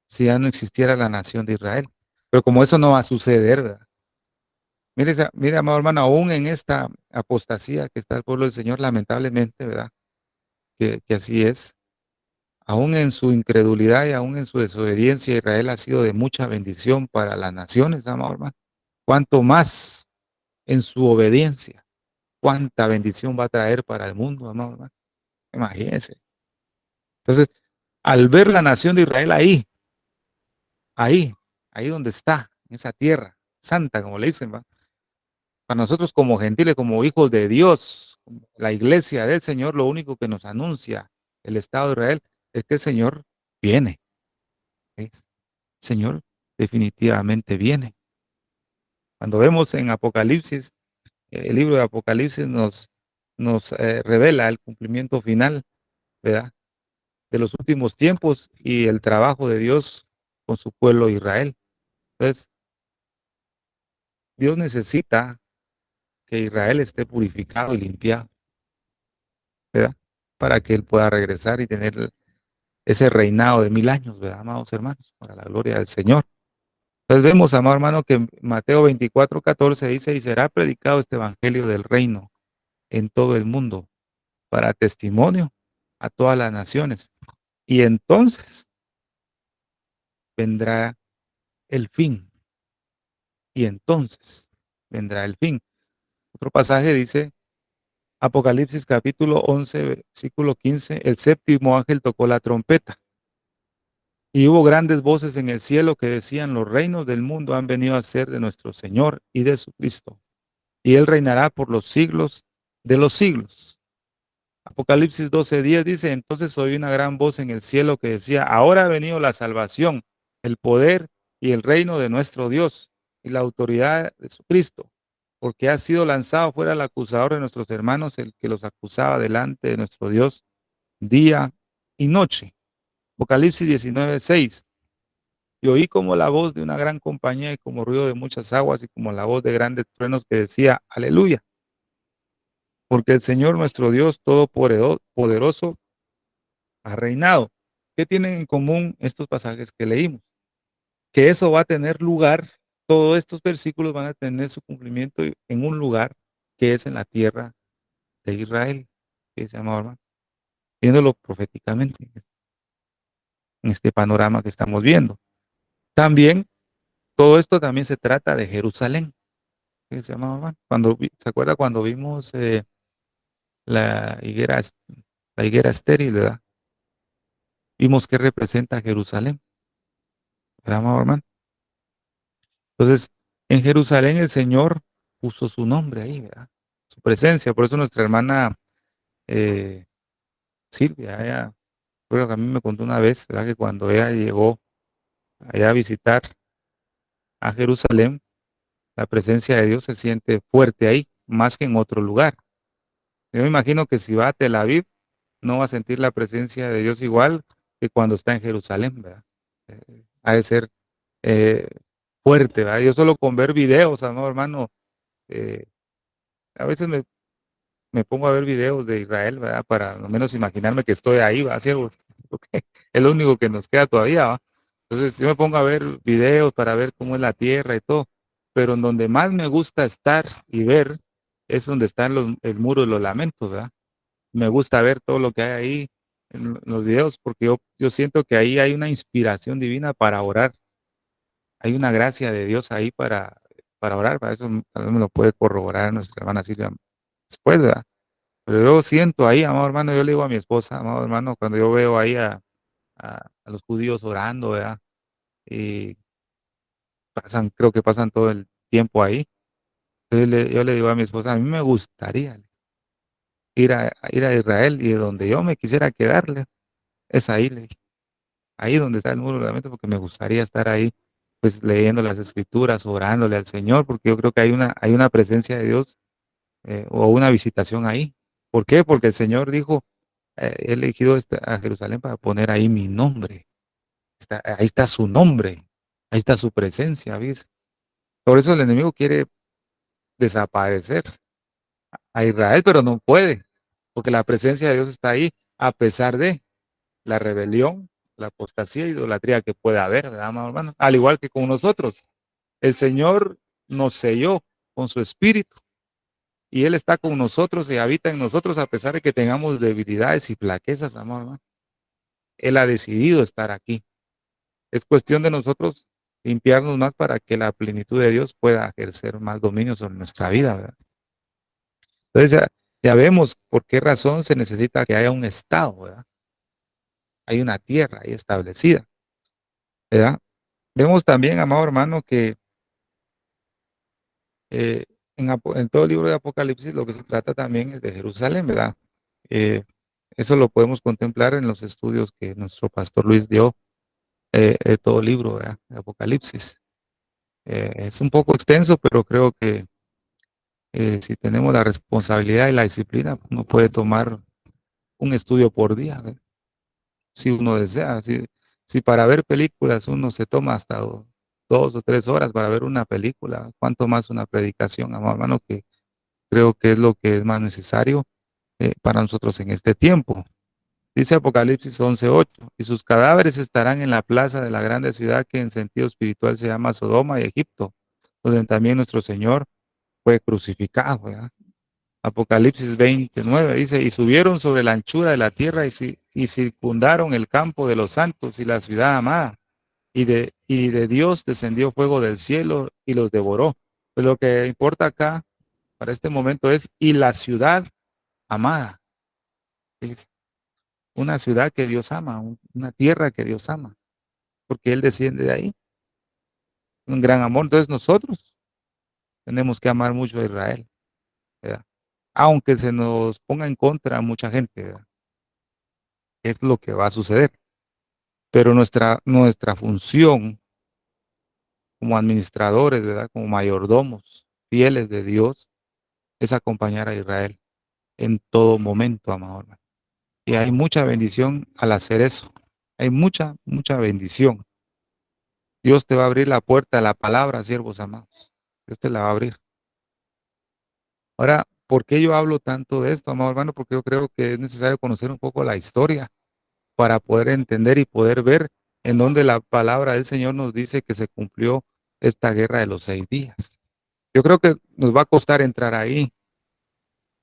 Speaker 2: si ya no existiera la nación de Israel. Pero como eso no va a suceder, ¿verdad? Mire, mire, amado hermano, aún en esta apostasía que está el pueblo del Señor, lamentablemente, ¿verdad? Que así es. Aún en su incredulidad y aún en su desobediencia, Israel ha sido de mucha bendición para las naciones, amado hermano. Cuanto más en su obediencia, cuánta bendición va a traer para el mundo, amado hermano. Imagínense. Entonces, al ver la nación de Israel ahí, ahí donde está, en esa tierra santa, como le dicen, ¿va? Para nosotros como gentiles, como hijos de Dios, como la iglesia del Señor, lo único que nos anuncia el Estado de Israel es que el Señor viene. ¿Ves? El Señor definitivamente viene. Cuando vemos en Apocalipsis, el libro de Apocalipsis nos revela el cumplimiento final, ¿verdad? De los últimos tiempos y el trabajo de Dios con su pueblo Israel. Entonces, Dios necesita que Israel esté purificado y limpiado, ¿verdad? Para que Él pueda regresar y tener ese reinado de 1000 años, ¿verdad, amados hermanos? Para la gloria del Señor. Entonces vemos, amado hermano, que Mateo 24:14 dice, y será predicado este evangelio del reino en todo el mundo para testimonio a todas las naciones. Y entonces vendrá el fin. Y entonces vendrá el fin. Otro pasaje dice, Apocalipsis capítulo 11, versículo 15, el séptimo ángel tocó la trompeta. Y hubo grandes voces en el cielo que decían, los reinos del mundo han venido a ser de nuestro Señor y de su Cristo, y Él reinará por los siglos de los siglos. Apocalipsis 12:10 dice, entonces oí una gran voz en el cielo que decía, ahora ha venido la salvación, el poder y el reino de nuestro Dios y la autoridad de su Cristo, porque ha sido lanzado fuera el acusador de nuestros hermanos, el que los acusaba delante de nuestro Dios día y noche. Apocalipsis 19:6. Y oí como la voz de una gran compañía y como ruido de muchas aguas y como la voz de grandes truenos que decía, aleluya, porque el Señor nuestro Dios Todopoderoso ha reinado. ¿Qué tienen en común estos pasajes que leímos? Que eso va a tener lugar, todos estos versículos van a tener su cumplimiento en un lugar que es en la tierra de Israel, que se llama, hermano, viéndolo proféticamente en este panorama que estamos viendo. También, todo esto también se trata de Jerusalén, que se llama, hermano. ¿Se acuerda cuando vimos la higuera, la higuera estéril, ¿verdad? Vimos que representa Jerusalén, ¿verdad, hermano? Entonces, en Jerusalén el Señor puso su nombre ahí, ¿verdad? su presencia. Por eso nuestra hermana Silvia, ella, creo que a mí me contó una vez, ¿verdad? Que cuando ella llegó allá a visitar a Jerusalén, la presencia de Dios se siente fuerte ahí, más que en otro lugar. Yo me imagino que si va a Tel Aviv, no va a sentir la presencia de Dios igual que cuando está en Jerusalén, ¿verdad? Ha de ser eh, fuerte, ¿verdad? Yo solo con ver videos, amado hermano, eh, a veces me pongo a ver videos de Israel, ¿verdad? Para al menos imaginarme que estoy ahí, ¿va? Siervos, porque es lo único que nos queda todavía, ¿va? Entonces yo me pongo a ver videos para ver cómo es la tierra y todo, pero en donde más me gusta estar y ver es donde están el muro de los lamentos, ¿verdad? Me gusta ver todo lo que hay ahí en los videos porque yo siento que ahí hay una inspiración divina para orar, hay una gracia de Dios ahí para orar, para eso tal vez me lo puede corroborar nuestra hermana Silvia después, ¿verdad? Pero yo siento ahí, amado hermano, yo le digo a mi esposa, amado hermano, cuando yo veo ahí a los judíos orando, ¿verdad? Y creo que pasan todo el tiempo ahí. Entonces yo le digo a mi esposa, a mí me gustaría ir a Israel y de donde yo me quisiera quedarle, es ahí, le dije, ahí donde está el muro de lamento, porque me gustaría estar ahí, pues leyendo las escrituras, orándole al Señor, porque yo creo que hay una presencia de Dios o una visitación ahí. ¿Por qué? Porque el Señor dijo, he elegido a Jerusalén para poner ahí mi nombre. Ahí está su nombre, ahí está su presencia, ¿ves? Por eso el enemigo quiere desaparecer a Israel, pero no puede, porque la presencia de Dios está ahí, a pesar de la rebelión, la apostasía y idolatría que pueda haber, ¿verdad, amado hermano? Al igual que con nosotros, el Señor nos selló con su espíritu y Él está con nosotros y habita en nosotros a pesar de que tengamos debilidades y flaquezas, amado hermano. Él ha decidido estar aquí. Es cuestión de nosotros limpiarnos más para que la plenitud de Dios pueda ejercer más dominio sobre nuestra vida, ¿verdad? Entonces ya vemos por qué razón se necesita que haya un Estado, ¿verdad? Hay una tierra ahí establecida, ¿verdad? Vemos también, amado hermano, que eh, en todo el libro de Apocalipsis lo que se trata también es de Jerusalén, ¿verdad? Eh, Eso lo podemos contemplar en los estudios que nuestro pastor Luis dio de todo el libro, ¿verdad? De Apocalipsis. Es un poco extenso, pero creo que si tenemos la responsabilidad y la disciplina, uno puede tomar un estudio por día, ¿verdad? Si uno desea. Si para ver películas uno se toma hasta 2 o 3 horas para ver una película, cuánto más una predicación, amado hermano, que creo que es lo que es más necesario para nosotros en este tiempo. Dice Apocalipsis 11:8, y sus cadáveres estarán en la plaza de la grande ciudad que en sentido espiritual se llama Sodoma y Egipto, donde también nuestro Señor fue crucificado, ¿verdad? Apocalipsis 29 dice, y subieron sobre la anchura de la tierra y circundaron el campo de los santos y la ciudad amada, y de Dios descendió fuego del cielo y los devoró. Pues lo que importa acá para este momento es, y la ciudad amada, es una ciudad que Dios ama, una tierra que Dios ama, porque Él desciende de ahí, un gran amor. Entonces nosotros tenemos que amar mucho a Israel, ¿verdad? Aunque se nos ponga en contra mucha gente, ¿verdad? Es lo que va a suceder. Pero nuestra función como administradores, ¿verdad? Como mayordomos fieles de Dios, es acompañar a Israel en todo momento, amado hermano. Y hay mucha bendición al hacer eso. Hay mucha, mucha bendición. Dios te va a abrir la puerta a la palabra, siervos amados. Dios te la va a abrir. Ahora, ¿por qué yo hablo tanto de esto, amado hermano? Porque yo creo que es necesario conocer un poco la historia para poder entender y poder ver en dónde la palabra del Señor nos dice que se cumplió esta guerra de los 6 días. Yo creo que nos va a costar entrar ahí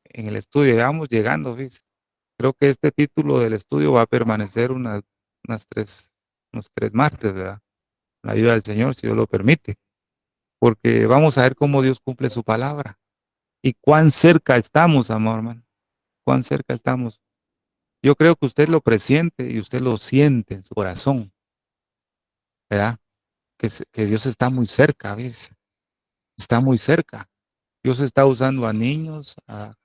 Speaker 2: en el estudio, ya vamos llegando, ¿ves? Creo que este título del estudio va a permanecer unas unos 3 martes, ¿verdad? La ayuda del Señor, si Dios lo permite, porque vamos a ver cómo Dios cumple su palabra y cuán cerca estamos, amor hermano, cuán cerca estamos. Yo creo que usted lo presiente y usted lo siente en su corazón, ¿verdad? Que Dios está muy cerca, ¿ves? Está muy cerca. Dios está usando a niños, a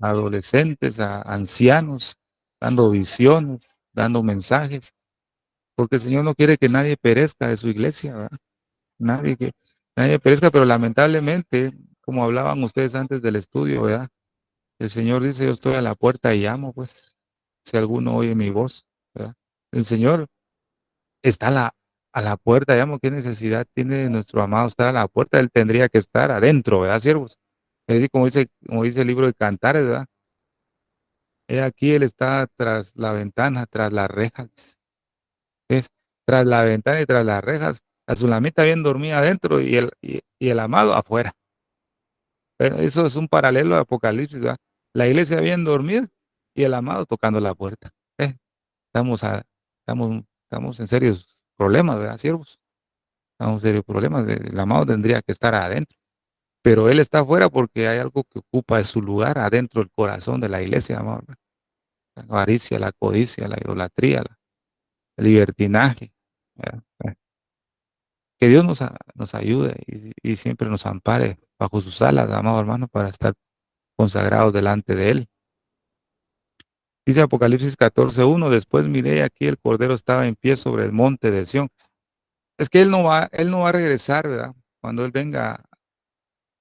Speaker 2: adolescentes, a ancianos, dando visiones, dando mensajes, porque el Señor no quiere que nadie perezca de su iglesia, ¿verdad? Nadie que nadie perezca, pero lamentablemente, como hablaban ustedes antes del estudio, ¿verdad? El Señor dice, yo estoy a la puerta y llamo, pues, si alguno oye mi voz, ¿verdad? El Señor está a la puerta, llamo, ¿qué necesidad tiene nuestro amado estar a la puerta? Él tendría que estar adentro, ¿verdad, siervos? Es decir, como dice el libro de Cantares, ¿verdad? He aquí él está tras la ventana, tras las rejas. Es tras la ventana y tras las rejas. La Sulamita bien dormida adentro y el amado afuera. Eso es un paralelo a Apocalipsis, ¿verdad? La iglesia bien dormida y el amado tocando la puerta. Eh, Estamos, estamos en serios problemas, ¿verdad, siervos? Estamos en serios problemas. El amado tendría que estar adentro. Pero él está afuera porque hay algo que ocupa de su lugar adentro del corazón de la iglesia, amado. La avaricia, la codicia, la idolatría, el libertinaje. ¿Verdad? Que Dios nos ayude y siempre nos ampare bajo sus alas, amado hermano, para estar consagrados delante de Él. Dice Apocalipsis 14:1, después miré y aquí el Cordero estaba en pie sobre el monte de Sión. Es que Él no va a regresar, ¿verdad? Cuando Él venga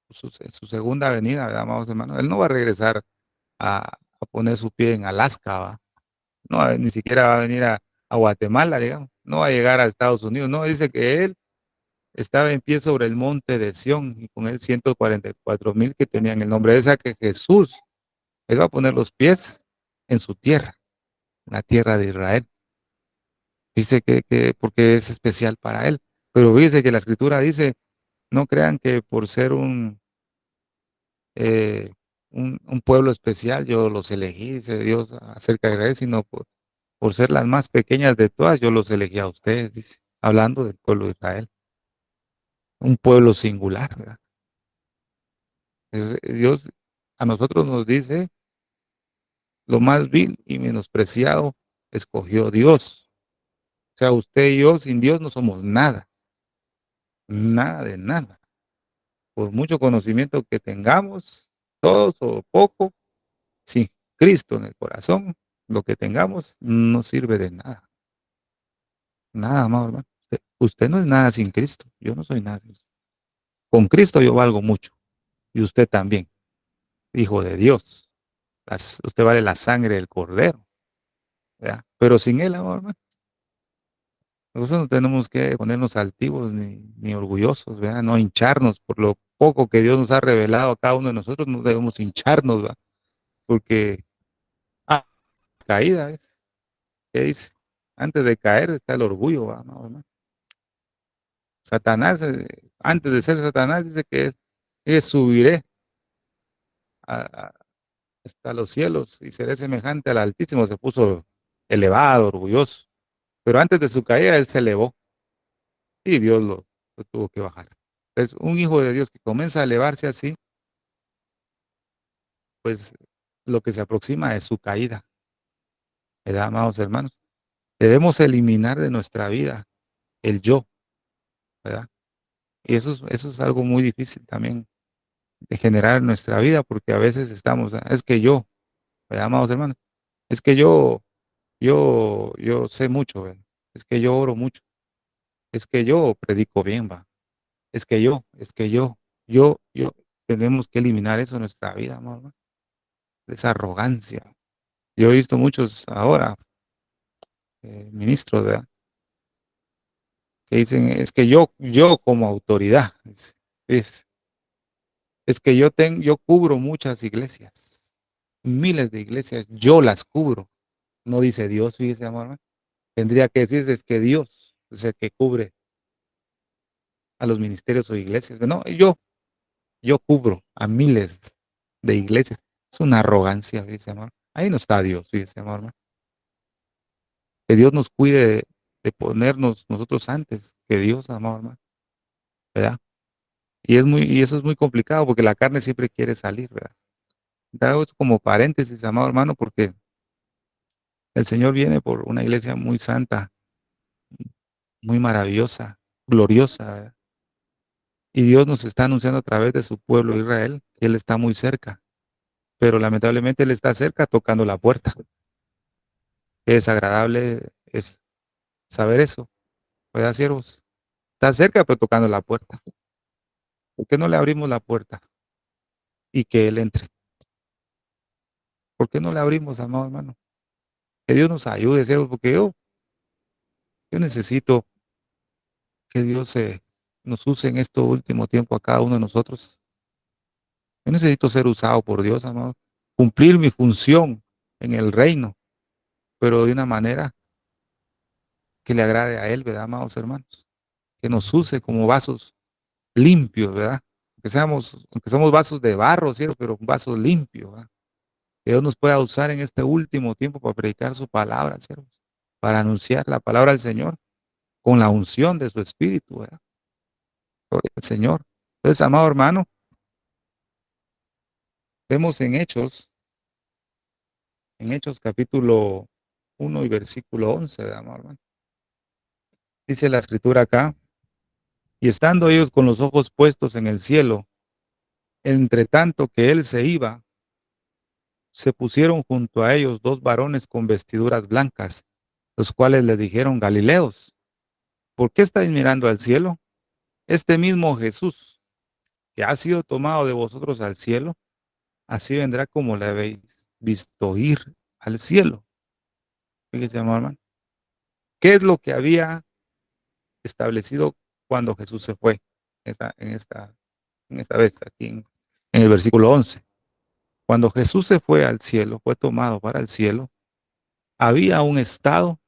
Speaker 2: en su segunda venida, ¿verdad, amados hermanos? Él no va a regresar a poner su pie en Alaska, ¿va? No, ni siquiera va a venir a Guatemala, digamos. No va a llegar a Estados Unidos. No, dice que Él estaba en pie sobre el monte de Sión y con él 144,000 que tenían el nombre de esa que Jesús, él va a poner los pies en su tierra, la tierra de Israel. Dice que porque es especial para él. Pero dice que la escritura dice, no crean que por ser eh, un pueblo especial yo los elegí, dice Dios acerca de Israel, sino por ser las más pequeñas de todas, yo los elegí a ustedes, dice, hablando del pueblo de Israel, un pueblo singular, ¿verdad? Dios a nosotros nos dice, lo más vil y menospreciado escogió Dios. O sea, usted y yo sin Dios no somos nada, nada de nada. Por mucho conocimiento que tengamos, todos o poco, sin Cristo en el corazón, lo que tengamos no sirve de nada. Nada, amado hermano. Usted no es nada sin Cristo. Yo no soy nada sin Cristo. Con Cristo yo valgo mucho. Y usted también, hijo de Dios. Usted vale la sangre del Cordero. ¿Verdad? Pero sin Él, amado hermano. Nosotros no tenemos que ponernos altivos ni orgullosos, ¿verdad? No hincharnos por lo poco que Dios nos ha revelado a cada uno de nosotros, no debemos hincharnos, ¿verdad? Porque caída, ¿ves? ¿Qué dice? Antes de caer está el orgullo, ¿verdad? No. Satanás, antes de ser Satanás, dice que subiré a- hasta los cielos y seré semejante al Altísimo. Se puso elevado, orgulloso. Pero antes de su caída, él se elevó y Dios lo tuvo que bajar. Entonces, un hijo de Dios que comienza a elevarse así, pues lo que se aproxima es su caída, ¿verdad, amados hermanos? Debemos eliminar de nuestra vida el yo, ¿verdad? Y eso es algo muy difícil también de generar en nuestra vida, porque a veces estamos, es que yo, ¿verdad, amados hermanos? Es que yo sé mucho, ¿verdad? Es que yo oro mucho, es que yo predico bien, va. Es que yo, tenemos que eliminar eso de nuestra vida, amados hermanos, esa arrogancia. Yo he visto muchos ahora, ministros, ¿verdad? Que dicen, es que yo como autoridad, es, es que yo cubro muchas iglesias, miles de iglesias, yo las cubro. No dice Dios, fíjese, amor. Tendría que decirse es que Dios es el que cubre a los ministerios o iglesias. No, yo cubro a miles de iglesias. Es una arrogancia, fíjese, amor. Ahí no está Dios, fíjese, amor. Que Dios nos cuide de ponernos nosotros antes que Dios, amor, ¿verdad? Y eso es muy complicado porque la carne siempre quiere salir, ¿verdad? Hago esto como paréntesis, amado hermano, porque el Señor viene por una iglesia muy santa, muy maravillosa, gloriosa, ¿verdad? Y Dios nos está anunciando a través de su pueblo Israel que Él está muy cerca, pero lamentablemente Él está cerca tocando la puerta. Qué desagradable es saber eso, ¿verdad, siervos? Está cerca, pero tocando la puerta. ¿Por qué no le abrimos la puerta y que Él entre? ¿Por qué no le abrimos, amado hermano? Que Dios nos ayude, siervos, porque yo necesito que Dios nos use en este último tiempo a cada uno de nosotros. Yo necesito ser usado por Dios, amado. Cumplir mi función en el reino, pero de una manera que le agrade a Él, ¿verdad, amados hermanos? Que nos use como vasos limpios, ¿verdad? Aunque somos vasos de barro, ¿cierto? Pero vasos limpios, ¿verdad? Que Dios nos pueda usar en este último tiempo para predicar su palabra, ¿cierto? Para anunciar la palabra del Señor con la unción de su Espíritu, ¿verdad? Gloria al Señor. Entonces, amado hermano, vemos en Hechos capítulo 1 y versículo 11, ¿verdad, amado hermano? Dice la escritura acá, y estando ellos con los ojos puestos en el cielo, entre tanto que él se iba, se pusieron junto a ellos dos varones con vestiduras blancas, los cuales le dijeron, Galileos, ¿por qué estáis mirando al cielo? Este mismo Jesús, que ha sido tomado de vosotros al cielo, así vendrá como le habéis visto ir al cielo. Fíjese, amado hermano, ¿qué es lo que había establecido cuando Jesús se fue? En esta vez, aquí en el versículo 11. Cuando Jesús se fue al cielo, fue tomado para el cielo, había un estado,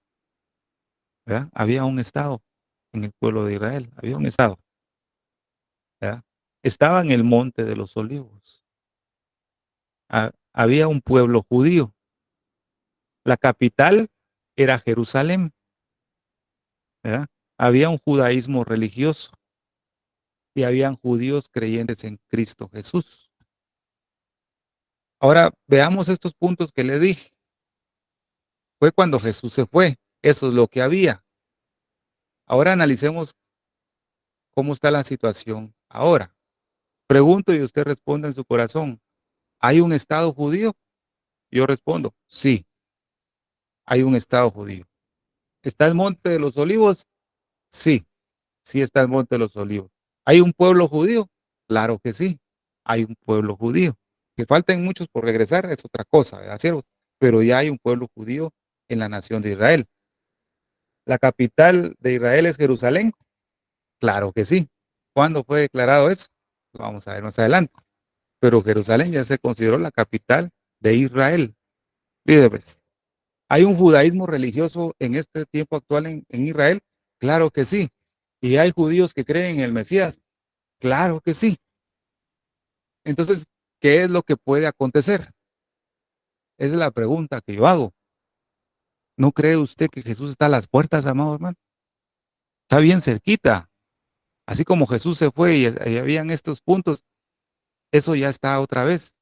Speaker 2: ¿verdad? Había un estado en el pueblo de Israel, había un estado, ¿verdad? Estaba en el monte de los olivos. Había un pueblo judío. La capital era Jerusalén, ¿verdad? Había un judaísmo religioso y habían judíos creyentes en Cristo Jesús. Ahora veamos estos puntos que le dije. Fue cuando Jesús se fue. Eso es lo que había. Ahora analicemos cómo está la situación ahora. Pregunto y usted responde en su corazón. ¿Hay un Estado judío? Yo respondo, sí, hay un Estado judío. ¿Está el Monte de los Olivos? Sí, sí está el Monte de los Olivos. ¿Hay un pueblo judío? Claro que sí, hay un pueblo judío. Que falten muchos por regresar es otra cosa, ¿verdad, siervos? Pero ya hay un pueblo judío en la nación de Israel. ¿La capital de Israel es Jerusalén? Claro que sí. ¿Cuándo fue declarado eso? Lo vamos a ver más adelante. Pero Jerusalén ya se consideró la capital de Israel. Fíjate, pues, ¿hay un judaísmo religioso en este tiempo actual en Israel? Claro que sí. ¿Y hay judíos que creen en el Mesías? Claro que sí. Entonces, ¿qué es lo que puede acontecer? Esa es la pregunta que yo hago. ¿No cree usted que Jesús está a las puertas, amado hermano? Está bien cerquita. Así como Jesús se fue y habían estos puntos, eso ya está otra vez.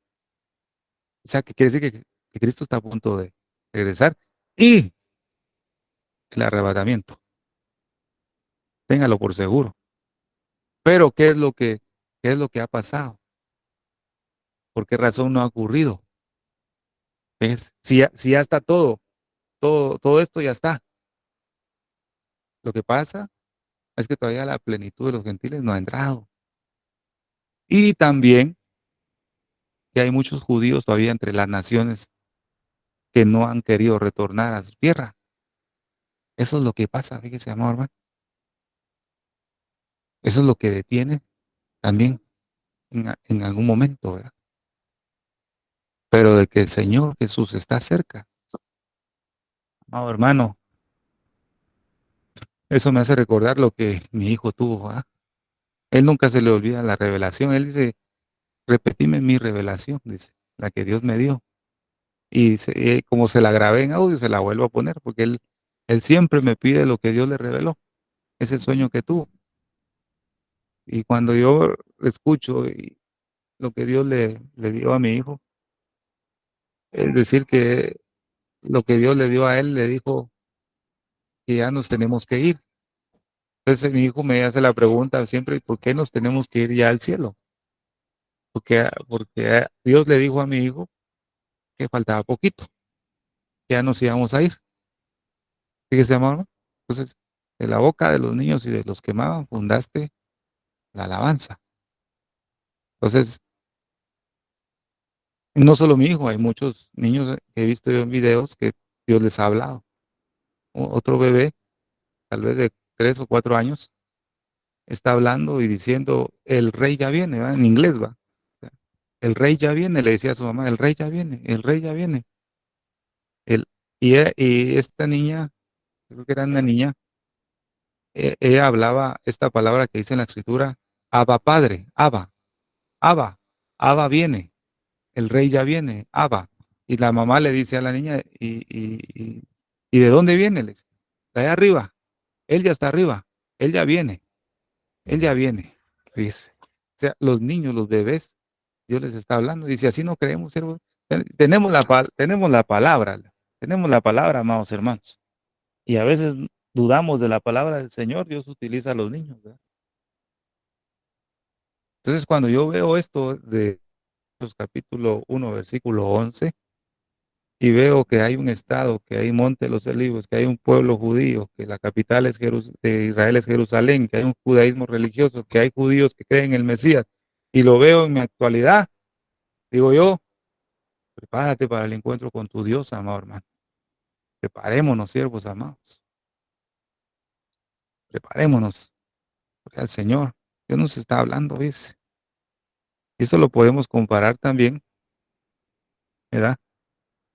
Speaker 2: O sea, que quiere decir que Cristo está a punto de regresar y el arrebatamiento. Téngalo por seguro. Pero qué es lo que ha pasado? ¿Por qué razón no ha ocurrido? ¿Ves? Si ya está todo esto ya está. Lo que pasa es que todavía la plenitud de los gentiles no ha entrado. Y también que hay muchos judíos todavía entre las naciones que no han querido retornar a su tierra. Eso es lo que pasa, fíjese, amor, hermano. Eso es lo que detiene también en algún momento, ¿verdad? Pero de que el Señor Jesús está cerca. No, hermano, eso me hace recordar lo que mi hijo tuvo, ¿verdad? Él nunca se le olvida la revelación. Él dice, repetime mi revelación, dice, la que Dios me dio. Y como se la grabé en audio, se la vuelvo a poner, porque él siempre me pide lo que Dios le reveló, ese sueño que tuvo. Y cuando yo escucho lo que Dios le dio a mi hijo, es decir, que lo que Dios le dio a él, le dijo que ya nos tenemos que ir. Entonces mi hijo me hace la pregunta siempre, ¿por qué nos tenemos que ir ya al cielo? Porque Dios le dijo a mi hijo que faltaba poquito, que ya nos íbamos a ir. Fíjese, amor. Entonces, de la boca de los niños y de los que amaban, fundaste la alabanza. Entonces, no solo mi hijo, hay muchos niños que he visto yo en videos que Dios les ha hablado. Otro bebé, tal vez de 3 o 4 años, está hablando y diciendo, el rey ya viene, ¿va? En inglés, va. O sea, el rey ya viene, le decía a su mamá, el rey ya viene, el rey ya viene. El, y esta niña, creo que era una niña, ella hablaba esta palabra que dice en la escritura, Abba Padre, Abba, Abba, Abba viene, el rey ya viene, Abba. Y la mamá le dice a la niña, ¿y de dónde viene? Le dice, de allá arriba, él ya está arriba, él ya viene, él ya viene. Fíjese. O sea, los niños, los bebés, Dios les está hablando. Dice, así no creemos, siervos. Tenemos la palabra, amados hermanos. Y a veces dudamos de la palabra del Señor, Dios utiliza a los niños, ¿verdad? Entonces, cuando yo veo esto de los capítulo 1, versículo 11, y veo que hay un estado, que hay Monte de los Olivos, que hay un pueblo judío, que la capital es de Israel es Jerusalén, que hay un judaísmo religioso, que hay judíos que creen en el Mesías, y lo veo en mi actualidad, digo yo, prepárate para el encuentro con tu Dios, amado hermano. Preparémonos, siervos amados. Preparémonos, porque al Señor, Dios nos está hablando, ¿ves? Y eso lo podemos comparar también, ¿verdad?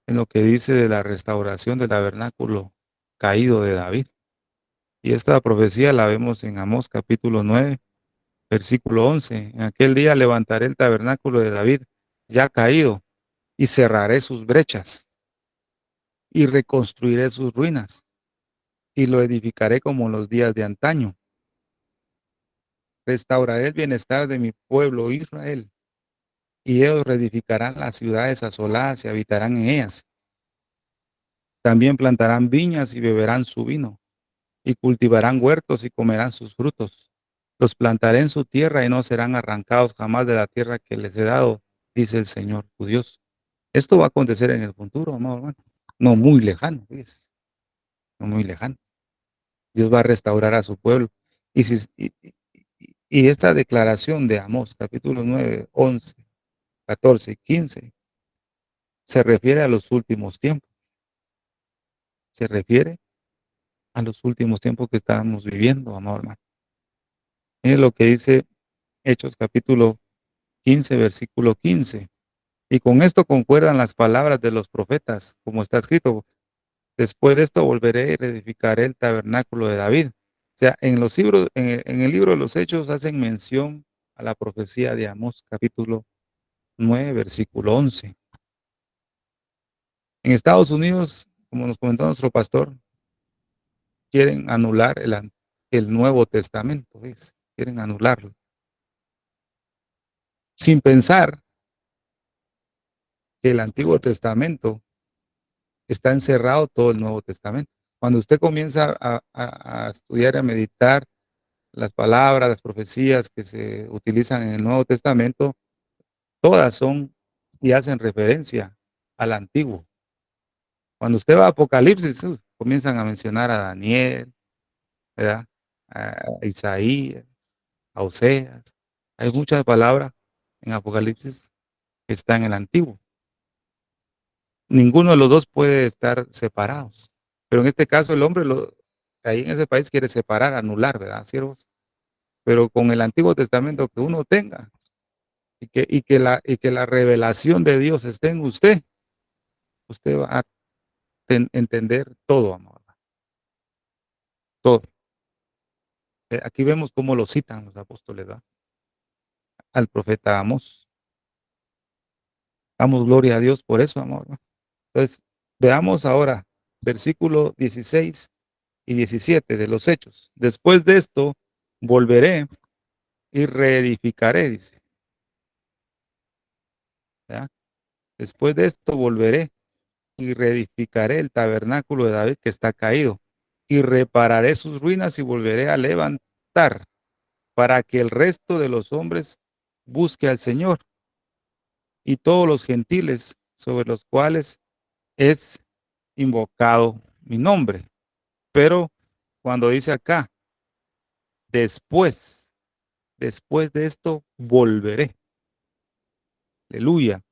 Speaker 2: En lo que dice de la restauración del tabernáculo caído de David. Y esta profecía la vemos en Amós capítulo 9, versículo 11. En aquel día levantaré el tabernáculo de David ya caído y cerraré sus brechas y reconstruiré sus ruinas y lo edificaré como en los días de antaño. Restauraré el bienestar de mi pueblo Israel y ellos reedificarán las ciudades asoladas y habitarán en ellas. También plantarán viñas y beberán su vino y cultivarán huertos y comerán sus frutos. Los plantaré en su tierra y no serán arrancados jamás de la tierra que les he dado, dice el Señor tu Dios. Esto va a acontecer en el futuro, amado hermano. No muy lejano, pues. No muy lejano. Dios va a restaurar a su pueblo. Y, si, y esta declaración de Amós, capítulo 9, 11, 14 y 15, se refiere a los últimos tiempos. Se refiere a los últimos tiempos que estamos viviendo, amado hermano. Mire lo que dice Hechos capítulo 15, versículo 15. Y con esto concuerdan las palabras de los profetas, como está escrito, después de esto volveré y reedificaré el tabernáculo de David. O sea, en los libros, en el libro de los Hechos hacen mención a la profecía de Amós, capítulo 9, versículo 11. En Estados Unidos, como nos comentó nuestro pastor, quieren anular el Nuevo Testamento, ¿ves? Quieren anularlo, sin pensar que el Antiguo Testamento está encerrado todo el Nuevo Testamento. Cuando usted comienza a estudiar y a meditar las palabras, las profecías que se utilizan en el Nuevo Testamento, todas son y hacen referencia al Antiguo. Cuando usted va a Apocalipsis, comienzan a mencionar a Daniel, ¿verdad? A Isaías, a Oseas. Hay muchas palabras en Apocalipsis que están en el Antiguo. Ninguno de los dos puede estar separados. Pero en este caso el hombre ahí en ese país quiere separar, anular, ¿verdad, siervos? Pero con el Antiguo Testamento que uno tenga y que la revelación de Dios esté en usted, usted va a entender todo, amor. Todo. Aquí vemos cómo lo citan los apóstoles, ¿verdad? Al profeta Amós. Damos gloria a Dios por eso, amor, ¿no? Entonces, veamos ahora versículo 16 y 17 de los Hechos. Después de esto, volveré y reedificaré, dice. ¿Ya? Después de esto, volveré y reedificaré el tabernáculo de David que está caído y repararé sus ruinas y volveré a levantar para que el resto de los hombres busque al Señor y todos los gentiles sobre los cuales es invocado mi nombre. Pero cuando dice acá, después, después de esto volveré. Aleluya.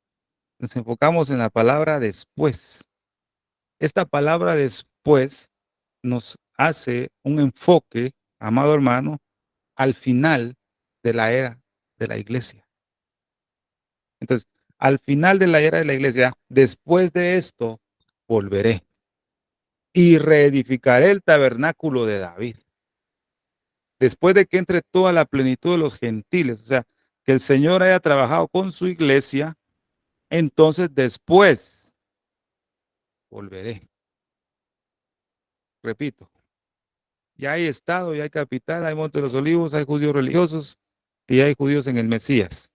Speaker 2: Nos enfocamos en la palabra después. Esta palabra después nos hace un enfoque, amado hermano, al final de la era de la iglesia. Entonces, al final de la era de la iglesia, después de esto, volveré y reedificaré el tabernáculo de David. Después de que entre toda la plenitud de los gentiles, o sea, que el Señor haya trabajado con su iglesia, entonces después volveré. Repito, ya hay estado, ya hay capital, hay Monte de los Olivos, hay judíos religiosos y hay judíos en el Mesías.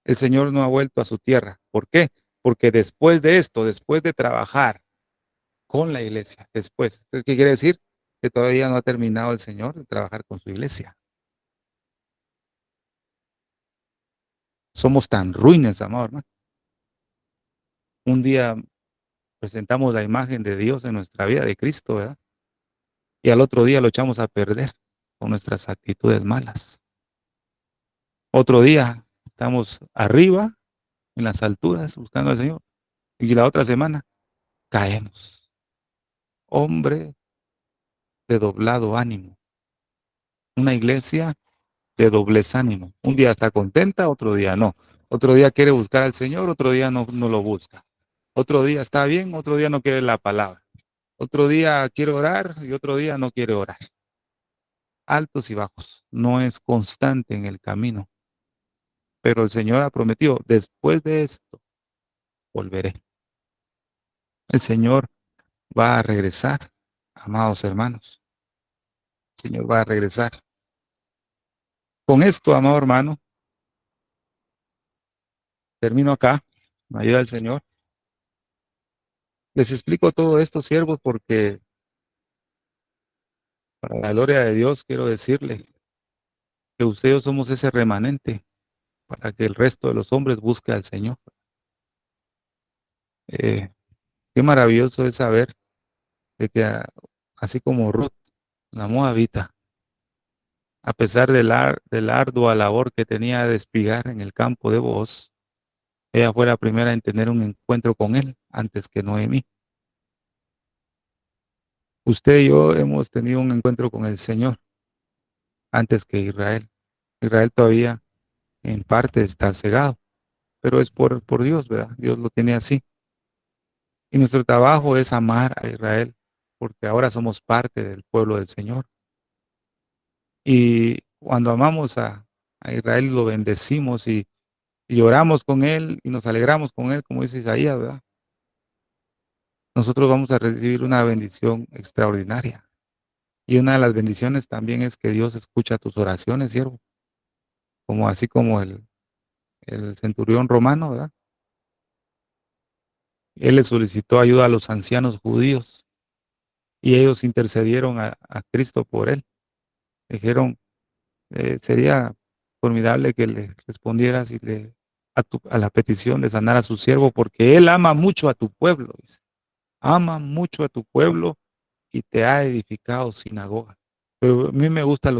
Speaker 2: El Señor no ha vuelto a su tierra. ¿Por qué? Porque después de esto, después de trabajar con la iglesia, después. Entonces, ¿qué quiere decir? Que todavía no ha terminado el Señor de trabajar con su iglesia. Somos tan ruines, amado hermano. Un día presentamos la imagen de Dios en nuestra vida, de Cristo, ¿verdad? Y al otro día lo echamos a perder con nuestras actitudes malas. Otro día estamos arriba, en las alturas, buscando al Señor. Y la otra semana caemos. Hombre de doblado ánimo. Una iglesia de dobles ánimo. Un día está contenta, otro día no. Otro día quiere buscar al Señor, otro día no lo busca. Otro día está bien, otro día no quiere la palabra. Otro día quiere orar y otro día no quiere orar. Altos y bajos. No es constante en el camino. Pero el Señor ha prometido, después de esto, volveré. El Señor va a regresar, amados hermanos. El Señor va a regresar. Con esto, amado hermano, termino acá. Me ayuda el Señor. Les explico todo esto, siervos, porque para la gloria de Dios quiero decirle que ustedes somos ese remanente para que el resto de los hombres busque al Señor. Eh, Qué maravilloso es saber de que así como Ruth, la moabita, a pesar de la ardua labor que tenía de espigar en el campo de Booz, ella fue la primera en tener un encuentro con él antes que Noemí. Usted y yo hemos tenido un encuentro con el Señor antes que Israel. Israel todavía en parte está cegado, pero es por Dios, ¿verdad? Dios lo tiene así. Y nuestro trabajo es amar a Israel, porque ahora somos parte del pueblo del Señor. Y cuando amamos a Israel, lo bendecimos y oramos con él y nos alegramos con él, como dice Isaías, ¿verdad? Nosotros vamos a recibir una bendición extraordinaria. Y una de las bendiciones también es que Dios escucha tus oraciones, siervo, como así como el centurión romano, ¿verdad? Él le solicitó ayuda a los ancianos judíos y ellos intercedieron a Cristo por él. Dijeron, sería formidable que le respondieras a la petición de sanar a su siervo, porque él ama mucho a tu pueblo, dice. Ama mucho a tu pueblo y te ha edificado sinagoga. Pero a mí me gusta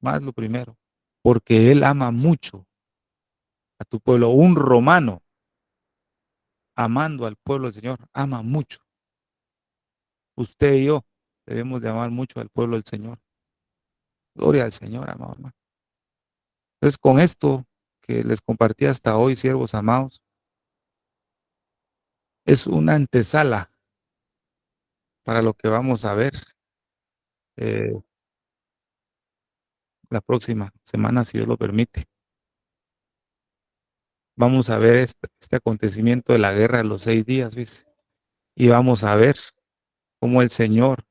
Speaker 2: más lo primero, porque él ama mucho a tu pueblo. Un romano amando al pueblo del Señor, ama mucho. Usted y yo debemos de amar mucho al pueblo del Señor. Gloria al Señor, amado hermano. Entonces, con esto que les compartí hasta hoy, siervos amados, es una antesala para lo que vamos a ver eh, la próxima semana, si Dios lo permite. Vamos a ver este acontecimiento de la guerra de los 6 días, ¿ves? Y vamos a ver cómo el Señor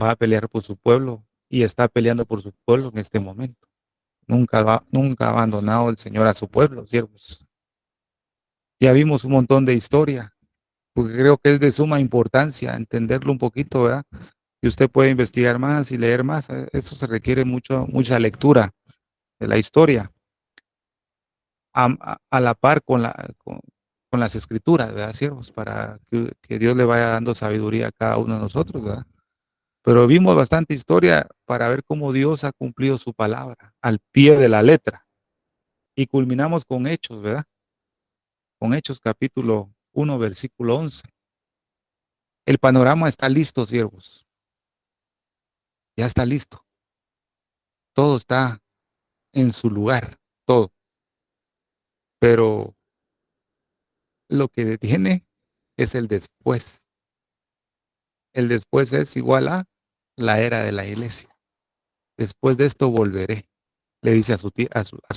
Speaker 2: va a pelear por su pueblo y está peleando por su pueblo en este momento. Nunca ha abandonado el Señor a su pueblo, siervos. Ya vimos un montón de historia porque creo que es de suma importancia entenderlo un poquito, ¿verdad? Y usted puede investigar más y leer más. Eso se requiere mucha lectura de la historia, a la par con las escrituras, ¿verdad, siervos? Para que Dios le vaya dando sabiduría a cada uno de nosotros, ¿verdad? Pero vimos bastante historia para ver cómo Dios ha cumplido su palabra al pie de la letra. Y culminamos con Hechos, ¿verdad? Con Hechos capítulo 1, versículo 11. El panorama está listo, siervos. Ya está listo. Todo está en su lugar, todo. Pero lo que detiene es el después. El después es igual a la era de la iglesia. Después de esto volveré, le dice a su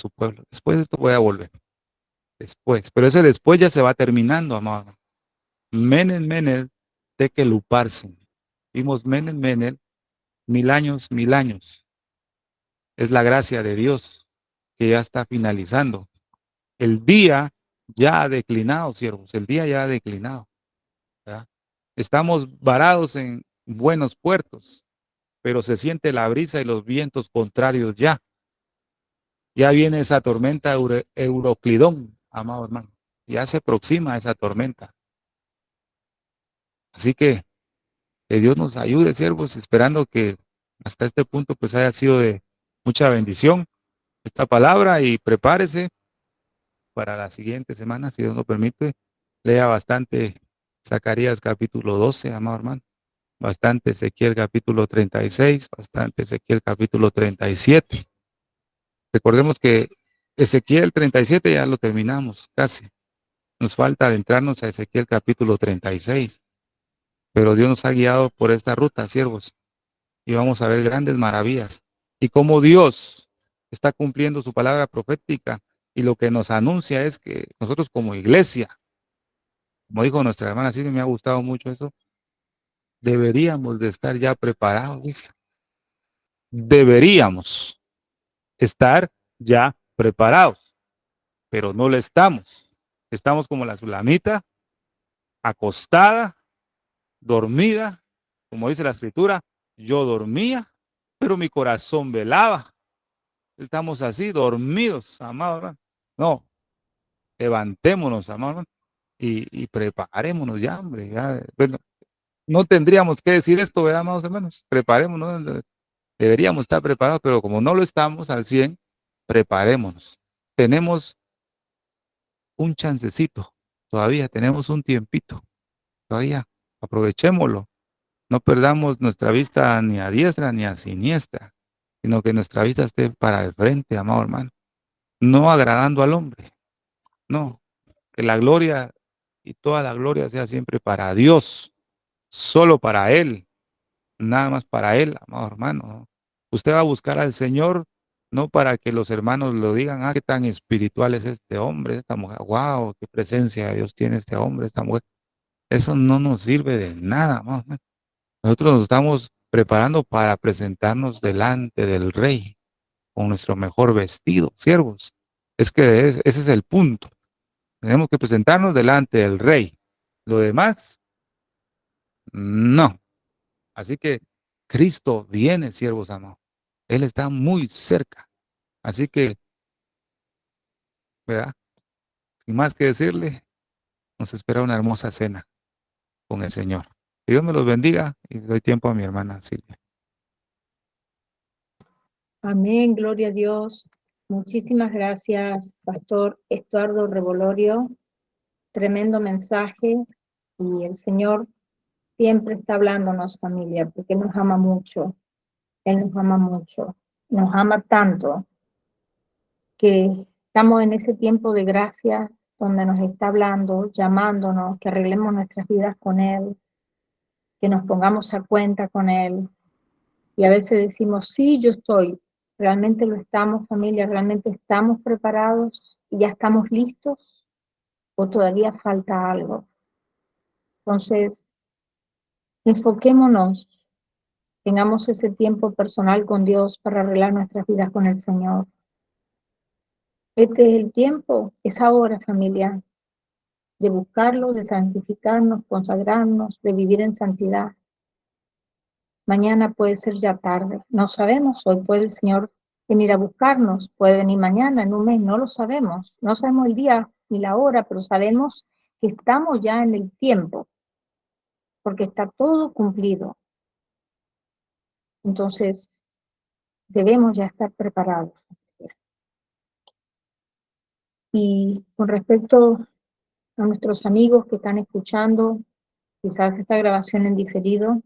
Speaker 2: pueblo. Después de esto voy a volver. Después. Pero ese después ya se va terminando, amado. Menel, menel, tekel uparsin. Vimos menel, menel, 1000 años, 1000 años. Es la gracia de Dios que ya está finalizando. El día ya ha declinado, siervos. El día ya ha declinado, ¿verdad? Estamos varados en buenos puertos, pero se siente la brisa y los vientos contrarios ya. Ya viene esa tormenta Euroclidón, amado hermano. Ya se aproxima esa tormenta. Así que Dios nos ayude, siervos, esperando que hasta este punto pues haya sido de mucha bendición esta palabra y prepárese para la siguiente semana, si Dios lo permite. Lea bastante Zacarías capítulo 12, amado hermano. Bastante Ezequiel capítulo 36, bastante Ezequiel capítulo 37. Recordemos que Ezequiel 37 ya lo terminamos casi. Nos falta adentrarnos a Ezequiel capítulo 36. Pero Dios nos ha guiado por esta ruta, siervos, y vamos a ver grandes maravillas. Y cómo Dios está cumpliendo su palabra profética y lo que nos anuncia es que nosotros como iglesia, como dijo nuestra hermana Silvia, me ha gustado mucho eso, deberíamos de estar ya preparados, dice. Deberíamos estar ya preparados, pero no lo estamos. Estamos como la sulamita, acostada, dormida, como dice la escritura, yo dormía, pero mi corazón velaba. Estamos así, dormidos, amado hermano. No, levantémonos, amado hermano, y preparémonos ya, hombre. Ya, bueno, no tendríamos que decir esto, ¿verdad, amados hermanos? Preparémonos, deberíamos estar preparados, pero como no lo estamos al 100, preparémonos. Tenemos un chancecito, todavía tenemos un tiempito, todavía aprovechémoslo. No perdamos nuestra vista ni a diestra ni a siniestra, sino que nuestra vista esté para el frente, amado hermano, no agradando al hombre, no, que la gloria y toda la gloria sea siempre para Dios, solo para Él, nada más para Él, amado hermano. ¿No? Usted va a buscar al Señor no para que los hermanos lo digan, ah, qué tan espiritual es este hombre, esta mujer, wow, qué presencia de Dios tiene este hombre, esta mujer. Eso no nos sirve de nada, amado hermano. Nosotros nos estamos preparando para presentarnos delante del Rey con nuestro mejor vestido, siervos. Es que ese es el punto. Tenemos que presentarnos delante del Rey. Lo demás, no. Así que Cristo viene, siervos amados. Él está muy cerca. Así que, ¿verdad? Sin más que decirle, nos espera una hermosa cena con el Señor. Que Dios me los bendiga y doy tiempo a mi hermana Silvia.
Speaker 1: Amén, gloria a Dios. Muchísimas gracias, Pastor Estuardo Revolorio. Tremendo mensaje y el Señor siempre está hablándonos, familia, porque nos ama mucho. Él nos ama mucho. Nos ama tanto que estamos en ese tiempo de gracia donde nos está hablando, llamándonos, que arreglemos nuestras vidas con Él, que nos pongamos a cuenta con Él. Y a veces decimos, sí, yo estoy. ¿Realmente lo estamos, familia? ¿Realmente estamos preparados y ya estamos listos? ¿O todavía falta algo? Entonces, enfoquémonos, tengamos ese tiempo personal con Dios para arreglar nuestras vidas con el Señor. Este es el tiempo, es ahora, familia. de buscarlo, de santificarnos, consagrarnos, de vivir en santidad. Mañana puede ser ya tarde, no sabemos, hoy puede el Señor venir a buscarnos, puede venir mañana, en un mes, no lo sabemos, no sabemos el día ni la hora, pero sabemos que estamos ya en el tiempo, porque está todo cumplido. Entonces, debemos ya estar preparados. Y con respecto a nuestros amigos que están escuchando, quizás esta grabación en diferido,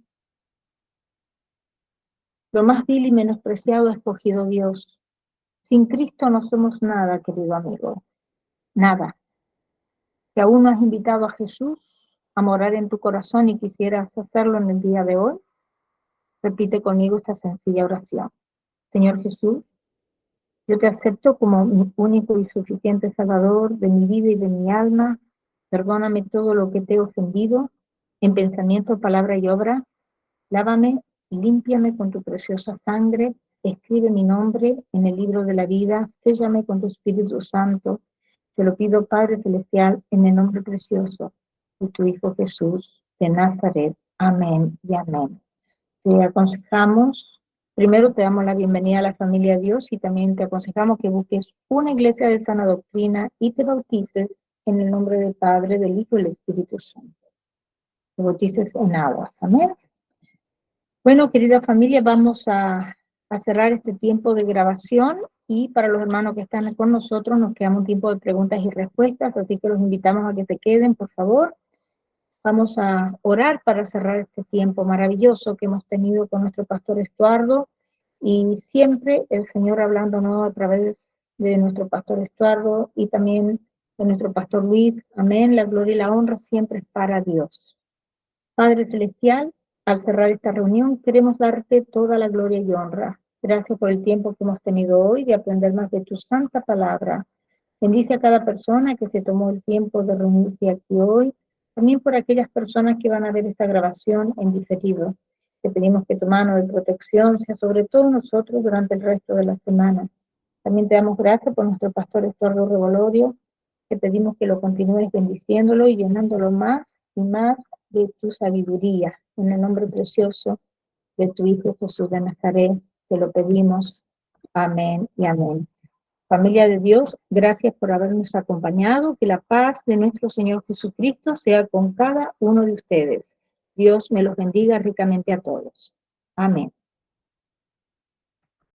Speaker 1: lo más vil y menospreciado ha escogido Dios. Sin Cristo no somos nada, querido amigo, nada. Si aún no has invitado a Jesús a morar en tu corazón y quisieras hacerlo en el día de hoy, repite conmigo esta sencilla oración. Señor Jesús, yo te acepto como mi único y suficiente Salvador de mi vida y de mi alma. Perdóname todo lo que te he ofendido en pensamiento, palabra y obra. Lávame y límpiame con tu preciosa sangre. Escribe mi nombre en el libro de la vida. Séllame con tu Espíritu Santo. Te lo pido, Padre Celestial, en el nombre precioso de tu Hijo Jesús de Nazaret. Amén y amén. Te aconsejamos, primero te damos la bienvenida a la familia de Dios y también te aconsejamos que busques una iglesia de sana doctrina y te bautices en el nombre del Padre, del Hijo y del Espíritu Santo. Te bautices en aguas. Amén. Bueno, querida familia, vamos a cerrar este tiempo de grabación y para los hermanos que están con nosotros nos queda un tiempo de preguntas y respuestas, así que los invitamos a que se queden, por favor. Vamos a orar para cerrar este tiempo maravilloso que hemos tenido con nuestro pastor Estuardo y siempre el Señor hablándonos a través de nuestro pastor Estuardo y también de nuestro pastor Luis. Amén. La gloria y la honra siempre es para Dios. Padre Celestial, al cerrar esta reunión queremos darte toda la gloria y honra. Gracias por el tiempo que hemos tenido hoy de aprender más de tu santa palabra. Bendice a cada persona que se tomó el tiempo de reunirse aquí hoy, también por aquellas personas que van a ver esta grabación en diferido. Te pedimos que tu mano de protección sea sobre todos nosotros durante el resto de la semana. También te damos gracias por nuestro pastor Estuardo Revolorio. Te pedimos que lo continúes bendiciéndolo y llenándolo más y más de tu sabiduría. En el nombre precioso de tu Hijo Jesús de Nazaret, te lo pedimos. Amén y amén. Familia de Dios, gracias por habernos acompañado. Que la paz de nuestro Señor Jesucristo sea con cada uno de ustedes. Dios me los bendiga ricamente a todos. Amén.